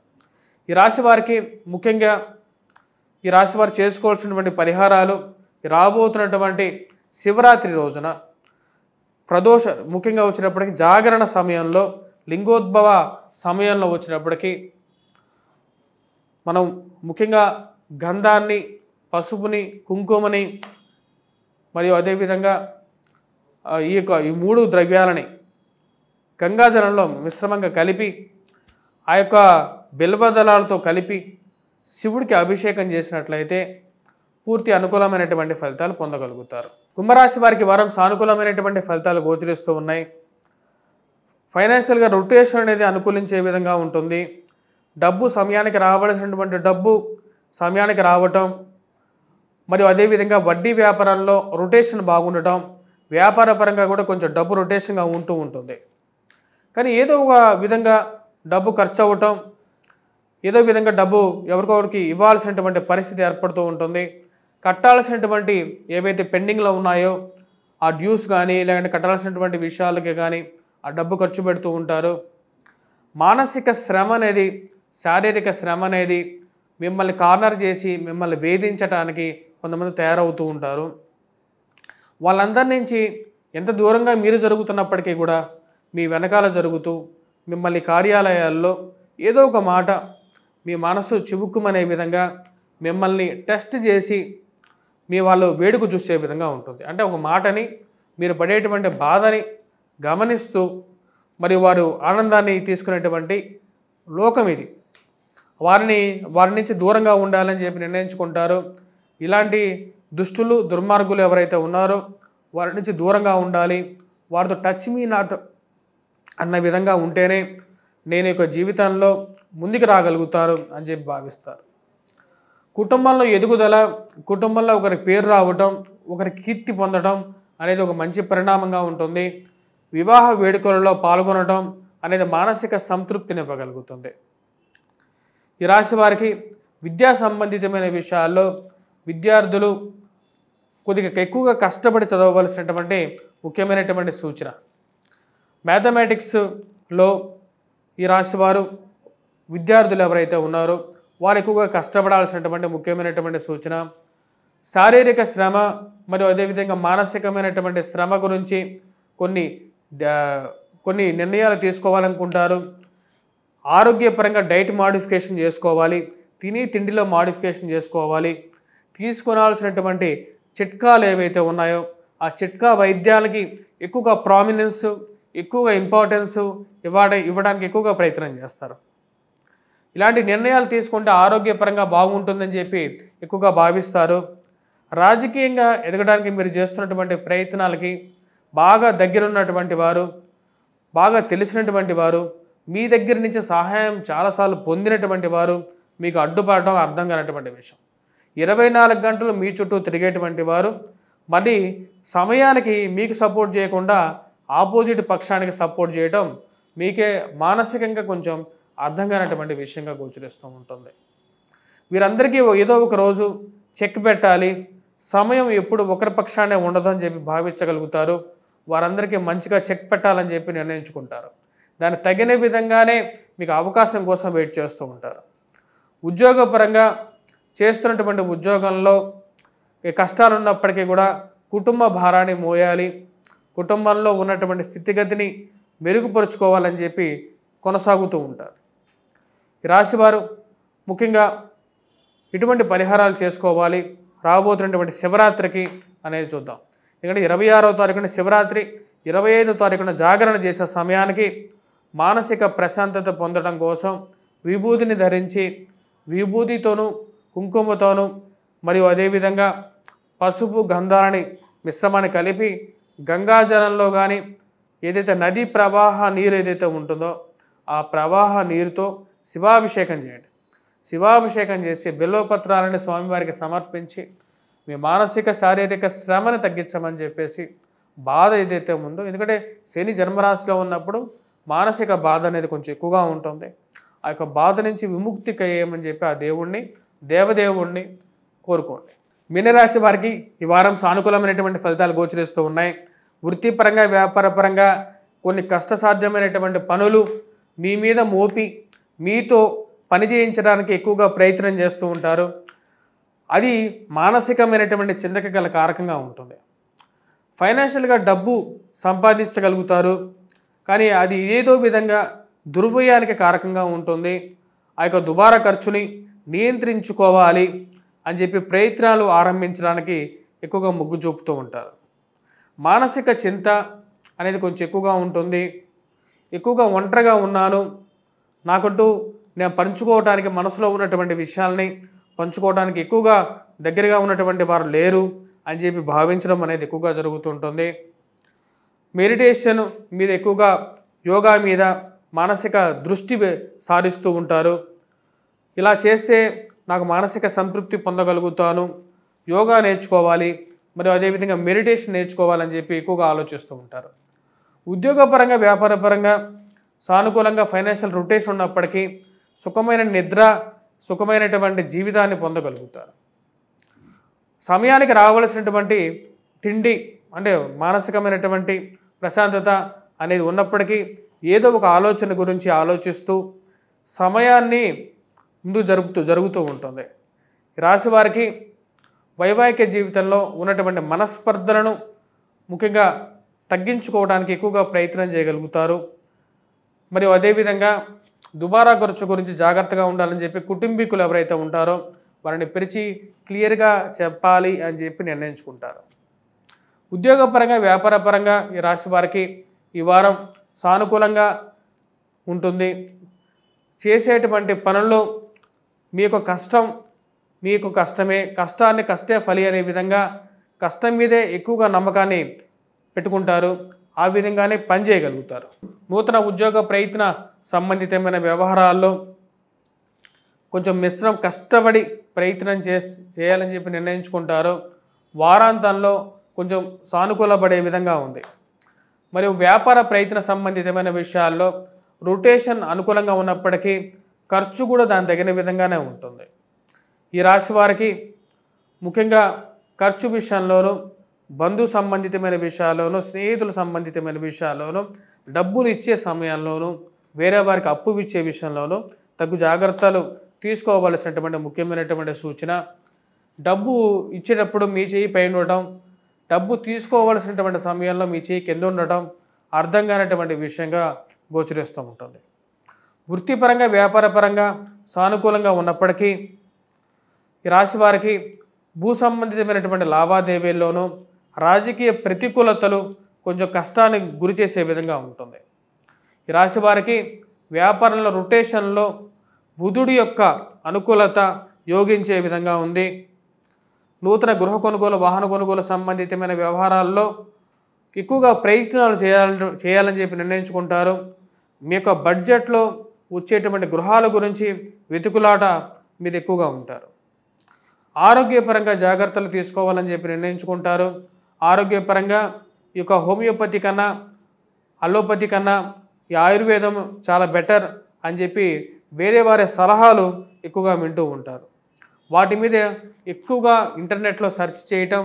ఈ రాశి వారికి ముఖ్యంగా ఈ రాశి వారు చేసుకోవాల్సినటువంటి పరిహారాలు రాబోతున్నటువంటి శివరాత్రి రోజున ముఖ్యంగా వచ్చినప్పటికీ జాగరణ సమయంలో, లింగోద్భవ సమయంలో వచ్చినప్పటికీ మనం ముఖ్యంగా గంధాన్ని, పసుపుని, కుంకుమని మరియు అదేవిధంగా ఈ మూడు ద్రవ్యాలని గంగాజలంలో మిశ్రమంగా కలిపి ఆ యొక్క బిల్వదళాలతో కలిపి శివుడికి అభిషేకం చేసినట్లయితే పూర్తి అనుకూలమైనటువంటి ఫలితాలు పొందగలుగుతారు. కుంభరాశి వారికి వారం సానుకూలమైనటువంటి ఫలితాలు గోచరిస్తూ ఉన్నాయి. ఫైనాన్షియల్గా రొటేషన్ అనేది అనుకూలించే విధంగా ఉంటుంది. డబ్బు సమయానికి రావాల్సినటువంటి డబ్బు సమయానికి రావటం, మరియు అదేవిధంగా వడ్డీ వ్యాపారంలో రొటేషన్ బాగుండటం, వ్యాపార పరంగా కూడా కొంచెం డబ్బు రొటేషన్గా ఉంటూ ఉంటుంది. కానీ ఏదో ఒక విధంగా డబ్బు ఖర్చు అవ్వటం, ఏదో విధంగా డబ్బు ఎవరికొకరికి ఇవ్వాల్సినటువంటి పరిస్థితి ఏర్పడుతూ ఉంటుంది. కట్టాల్సినటువంటి ఏవైతే పెండింగ్లో ఉన్నాయో ఆ డ్యూస్ కానీ లేదంటే కట్టాల్సినటువంటి విషయాలకి కానీ ఆ డబ్బు ఖర్చు పెడుతూ ఉంటారు. మానసిక శ్రమ అనేది, శారీరక శ్రమ అనేది మిమ్మల్ని కార్నర్ చేసి మిమ్మల్ని వేధించడానికి కొంతమంది తయారవుతూ ఉంటారు. వాళ్ళందరి నుంచి ఎంత దూరంగా మీరు జరుగుతున్నప్పటికీ కూడా మీ వెనకాల జరుగుతూ మిమ్మల్ని కార్యాలయాల్లో ఏదో ఒక మాట మీ మనసు చివుక్కుమనే విధంగా మిమ్మల్ని టెస్ట్ చేసి మీ వాళ్ళు వేడుక చూసే విధంగా ఉంటుంది. అంటే ఒక మాటని మీరు పడేటువంటి బాధని గమనిస్తూ మరియు వారు ఆనందాన్ని తీసుకునేటువంటి లోకం ఇది. వారి నుంచి దూరంగా ఉండాలని చెప్పి నిర్ణయించుకుంటారు. ఇలాంటి దుష్టులు దుర్మార్గులు ఎవరైతే ఉన్నారో వారి నుంచి దూరంగా ఉండాలి, వారితో టచ్ మీ నాట్ అన్న విధంగా ఉంటేనే నేను యొక్క జీవితంలో ముందుకు రాగలుగుతారు అని చెప్పి భావిస్తారు. కుటుంబంలో ఎదుగుదల, కుటుంబంలో ఒకరి పేరు రావటం, ఒకరి కీర్తి పొందడం అనేది ఒక మంచి పరిణామంగా ఉంటుంది. వివాహ వేడుకలలో పాల్గొనడం అనేది మానసిక సంతృప్తిని ఇవ్వగలుగుతుంది. ఈ రాశి వారికి విద్యా సంబంధితమైన విషయాల్లో విద్యార్థులు కొద్దిగా ఎక్కువగా కష్టపడి చదవవలసినటువంటి ముఖ్యమైనటువంటి సూచన. మ్యాథమెటిక్స్లో ఈ రాశి వారు విద్యార్థులు ఎవరైతే ఉన్నారో వారు ఎక్కువగా కష్టపడాల్సినటువంటి ముఖ్యమైనటువంటి సూచన. శారీరక శ్రమ మరియు అదేవిధంగా మానసికమైనటువంటి శ్రమ గురించి కొన్ని నిర్ణయాలు తీసుకోవాలనుకుంటారు. ఆరోగ్యపరంగా డైట్ మాడిఫికేషన్ చేసుకోవాలి, తిండిలో మాడిఫికేషన్ చేసుకోవాలి. తీసుకోవాల్సినటువంటి చిట్కాలు ఏవైతే ఉన్నాయో ఆ చిట్కా వైద్యాలకి ఎక్కువగా ప్రామినెన్స్, ఎక్కువగా ఇంపార్టెన్స్ ఇవ్వడానికి ఎక్కువగా ప్రయత్నం చేస్తారు. ఇలాంటి నిర్ణయాలు తీసుకుంటే ఆరోగ్యపరంగా బాగుంటుందని చెప్పి ఎక్కువగా భావిస్తారు. రాజకీయంగా ఎదగడానికి మీరు చేస్తున్నటువంటి ప్రయత్నాలకి బాగా దగ్గరున్నటువంటి వారు, బాగా తెలిసినటువంటి వారు, మీ దగ్గర నుంచి సహాయం చాలాసార్లు పొందినటువంటి వారు మీకు అడ్డుపడడం అర్థం కానటువంటి విషయం. 24 గంటలు మీ చుట్టూ తిరిగేటువంటి వారు మళ్ళీ సమయానికి మీకు సపోర్ట్ చేయకుండా ఆపోజిట్ పక్షానికి సపోర్ట్ చేయడం మీకే మానసికంగా కొంచెం అర్థం కానటువంటి విషయంగా గోచరిస్తూ ఉంటుంది. వీరందరికీ ఏదో ఒక రోజు చెక్ పెట్టాలి, సమయం ఎప్పుడు ఒకరి పక్షానే ఉండదని చెప్పి భావించగలుగుతారు. వారందరికీ మంచిగా చెక్ పెట్టాలని చెప్పి నిర్ణయించుకుంటారు. దానికి తగిన విధంగానే మీకు అవకాశం కోసం వెయిట్ చేస్తూ ఉంటారు. ఉద్యోగపరంగా చేస్తున్నటువంటి ఉద్యోగంలో కష్టాలు ఉన్నప్పటికీ కూడా కుటుంబ భారాన్ని మోయాలి, కుటుంబంలో ఉన్నటువంటి స్థితిగతిని మెరుగుపరుచుకోవాలని చెప్పి కొనసాగుతూ ఉంటారు. ఈ రాశివారు ముఖ్యంగా ఇటువంటి పరిహారాలు చేసుకోవాలి రాబోతున్నటువంటి శివరాత్రికి అనేది చూద్దాం. ఎందుకంటే 26వ తారీఖున శివరాత్రి, 25వ తారీఖున జాగరణ చేసే సమయానికి మానసిక ప్రశాంతత పొందడం కోసం విభూతిని ధరించి విభూతితోనూ కుంకుమతోనూ మరియు అదేవిధంగా పసుపు గంధాలని మిశ్రమాన్ని కలిపి గంగాజలంలో కానీ ఏదైతే నదీ ప్రవాహ నీరు ఏదైతే ఉంటుందో ఆ ప్రవాహ నీరుతో శివాభిషేకం చేయండి. శివాభిషేకం చేసి బిల్వపత్రాలని స్వామివారికి సమర్పించి మీ మానసిక శారీరక శ్రమను తగ్గించమని చెప్పేసి బాధ ఏదైతే ఉందో, ఎందుకంటే శని జన్మరాశిలో ఉన్నప్పుడు మానసిక బాధ అనేది కొంచెం ఎక్కువగా ఉంటుంది. ఆ యొక్క బాధ నుంచి విముక్తి కయ్యేయమని చెప్పి ఆ దేవదేవుణ్ణి కోరుకోండి. మీనరాశి వారికి ఈ వారం సానుకూలమైనటువంటి ఫలితాలు గోచరిస్తూ ఉన్నాయి. వృత్తిపరంగా వ్యాపారపరంగా కొన్ని కష్టసాధ్యమైనటువంటి పనులు మీ మీద మోపి మీతో పని చేయించడానికి ఎక్కువగా ప్రయత్నం చేస్తూ ఉంటారు. అది మానసికమైనటువంటి చింతకి గల కారకంగా ఉంటుంది. ఫైనాన్షియల్గా డబ్బు సంపాదించగలుగుతారు, కానీ అది ఏదో విధంగా దుర్వ్యయానికి కారకంగా ఉంటుంది. ఆ యొక్క దుబారా ఖర్చుని నియంత్రించుకోవాలి అని చెప్పి ప్రయత్నాలు ఆరంభించడానికి ఎక్కువగా మొగ్గు చూపుతూ ఉంటారు. మానసిక చింత అనేది కొంచెం ఎక్కువగా ఉంటుంది. ఎక్కువగా ఒంటరిగా ఉన్నాను, నాకంటూ నేను పంచుకోవడానికి మనసులో ఉన్నటువంటి విషయాల్ని పంచుకోవడానికి ఎక్కువగా దగ్గరగా ఉన్నటువంటి వారు లేరు అని చెప్పి భావించడం అనేది ఎక్కువగా జరుగుతుంటుంది. మెడిటేషన్ మీద ఎక్కువగా యోగా మీద మానసిక దృష్టి సారిస్తూ ఉంటారు. ఇలా చేస్తే నాకు మానసిక సంతృప్తి పొందగలుగుతాను, యోగా నేర్చుకోవాలి మరియు అదేవిధంగా మెడిటేషన్ నేర్చుకోవాలని చెప్పి ఎక్కువగా ఆలోచిస్తూ ఉంటారు. ఉద్యోగపరంగా వ్యాపారపరంగా సానుకూలంగా ఫైనాన్షియల్ రొటేషన్ ఉన్నప్పటికీ సుఖమైన నిద్ర, సుఖమైనటువంటి జీవితాన్ని పొందగలుగుతారు. సమయానికి రావాల్సినటువంటి తిండి అంటే మానసికమైనటువంటి ప్రశాంతత అనేది ఉన్నప్పటికీ ఏదో ఒక ఆలోచన గురించి ఆలోచిస్తూ సమయాన్ని ముందు జరుగుతూ ఉంటుంది. ఈ రాశి వారికి వైవాహిక జీవితంలో ఉన్నటువంటి మనస్పర్ధలను ముఖ్యంగా తగ్గించుకోవడానికి ఎక్కువగా ప్రయత్నం చేయగలుగుతారు. మరియు అదేవిధంగా దుబారా ఖర్చు గురించి జాగ్రత్తగా ఉండాలని చెప్పి కుటుంబీకులు ఎవరైతే ఉంటారో వారిని పిలిచి క్లియర్గా చెప్పాలి అని చెప్పి నిర్ణయించుకుంటారు. ఉద్యోగపరంగా వ్యాపారపరంగా ఈ రాశి వారికి ఈ వారం సానుకూలంగా ఉంటుంది. చేసేటువంటి పనుల్లో మీకు కష్టం మీకు కష్టమే, కష్టాన్ని కష్టే ఫలి అనే విధంగా కష్టం మీదే ఎక్కువగా నమ్మకాన్ని పెట్టుకుంటారు. ఆ విధంగానే పని చేయగలుగుతారు. నూతన ఉద్యోగ ప్రయత్న సంబంధితమైన వ్యవహారాల్లో కొంచెం మిశ్రమం కష్టపడి ప్రయత్నం చేయాలని చెప్పి నిర్ణయించుకుంటారు. వారాంతంలో కొంచెం సానుకూలపడే విధంగా ఉంది. మరియు వ్యాపార ప్రయత్న సంబంధితమైన విషయాల్లో రొటేషన్ అనుకూలంగా ఉన్నప్పటికీ ఖర్చు కూడా దాని తగిన విధంగానే ఉంటుంది. ఈ రాశి వారికి ముఖ్యంగా ఖర్చు విషయంలోనూ బంధు సంబంధితమైన విషయాల్లోనూ స్నేహితుల సంబంధితమైన విషయాల్లోనూ డబ్బులు ఇచ్చే సమయంలోనూ వేరే వారికి అప్పు ఇచ్చే విషయంలోనూ తగు జాగ్రత్తలు తీసుకోవలసినటువంటి ముఖ్యమైనటువంటి సూచన. డబ్బు ఇచ్చేటప్పుడు మీ చేయి పైన ఉండటం, డబ్బు తీసుకోవలసినటువంటి సమయంలో మీ చేయి కింద ఉండటం అర్థం కానటువంటి విషయంగా గోచరిస్తూ ఉంటుంది. వృత్తిపరంగా వ్యాపారపరంగా సానుకూలంగా ఉన్నప్పటికీ ఈ రాశి వారికి భూ సంబంధితమైనటువంటి లావాదేవీల్లోనూ రాజకీయ ప్రతికూలతలు కొంచెం కష్టానికి గురి చేసే విధంగా ఉంటుంది. ఈ రాశి వారికి వ్యాపారంలో రొటేషన్లో బుధుడి యొక్క అనుకూలత యోగించే విధంగా ఉంది. నూతన గృహ కొనుగోలు వాహన కొనుగోలు సంబంధితమైన వ్యవహారాల్లో ఎక్కువగా ప్రయత్నాలు చేయాలని చెప్పి నిర్ణయించుకుంటారు. మీ యొక్క బడ్జెట్లో వచ్చేటువంటి గృహాల గురించి వెతుకులాట మీద ఎక్కువగా ఉంటారు. ఆరోగ్యపరంగా జాగ్రత్తలు తీసుకోవాలని చెప్పి నిర్ణయించుకుంటారు. ఆరోగ్యపరంగా ఈ యొక్క హోమియోపతి కన్నా అలోపతి కన్నా ఈ ఆయుర్వేదం చాలా బెటర్ అని చెప్పి వేరే వారి సలహాలు ఎక్కువగా వింటూ ఉంటారు. వాటి మీద ఎక్కువగా ఇంటర్నెట్లో సెర్చ్ చేయటం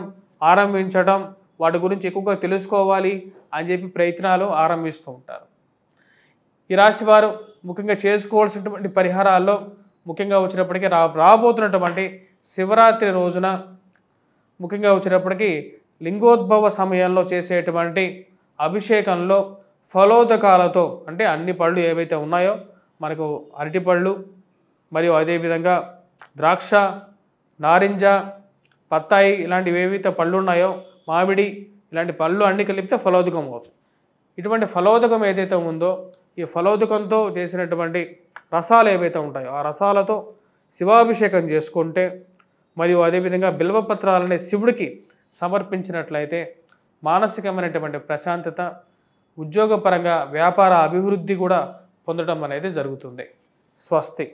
ఆరంభించడం, వాటి గురించి ఎక్కువగా తెలుసుకోవాలి అని చెప్పి ప్రయత్నాలు ఆరంభిస్తూ ఉంటారు. ఈ రాశి వారు ముఖ్యంగా చేసుకోవాల్సినటువంటి పరిహారాల్లో ముఖ్యంగా వచ్చినప్పటికీ రాబోతున్నటువంటి శివరాత్రి రోజున ముఖ్యంగా వచ్చినప్పటికీ లింగోద్భవ సమయంలో చేసేటువంటి అభిషేకంలో ఫలోదకాలతో అంటే అన్ని పళ్ళు ఏవైతే ఉన్నాయో మనకు అరటిపళ్ళు మరియు అదేవిధంగా ద్రాక్ష, నారింజ, బత్తాయి ఇలాంటివి ఏవైతే పళ్ళు ఉన్నాయో మామిడి ఇలాంటి పళ్ళు అన్నీ కలిపితే ఫలోదకం అవుతుంది. ఇటువంటి ఫలోదకం ఏదైతే ఉందో ఈ ఫలోదకంతో చేసినటువంటి రసాలు ఏవైతే ఉంటాయో ఆ రసాలతో శివాభిషేకం చేసుకుంటే మరియు అదేవిధంగా బిల్వపత్రాలని శివుడికి సమర్పించినట్లయితే మానసికమైనటువంటి ప్రశాంతత, ఉద్యోగపరంగా వ్యాపార అభివృద్ధి కూడా పొందడం అనేది జరుగుతుంది. స్వస్తి.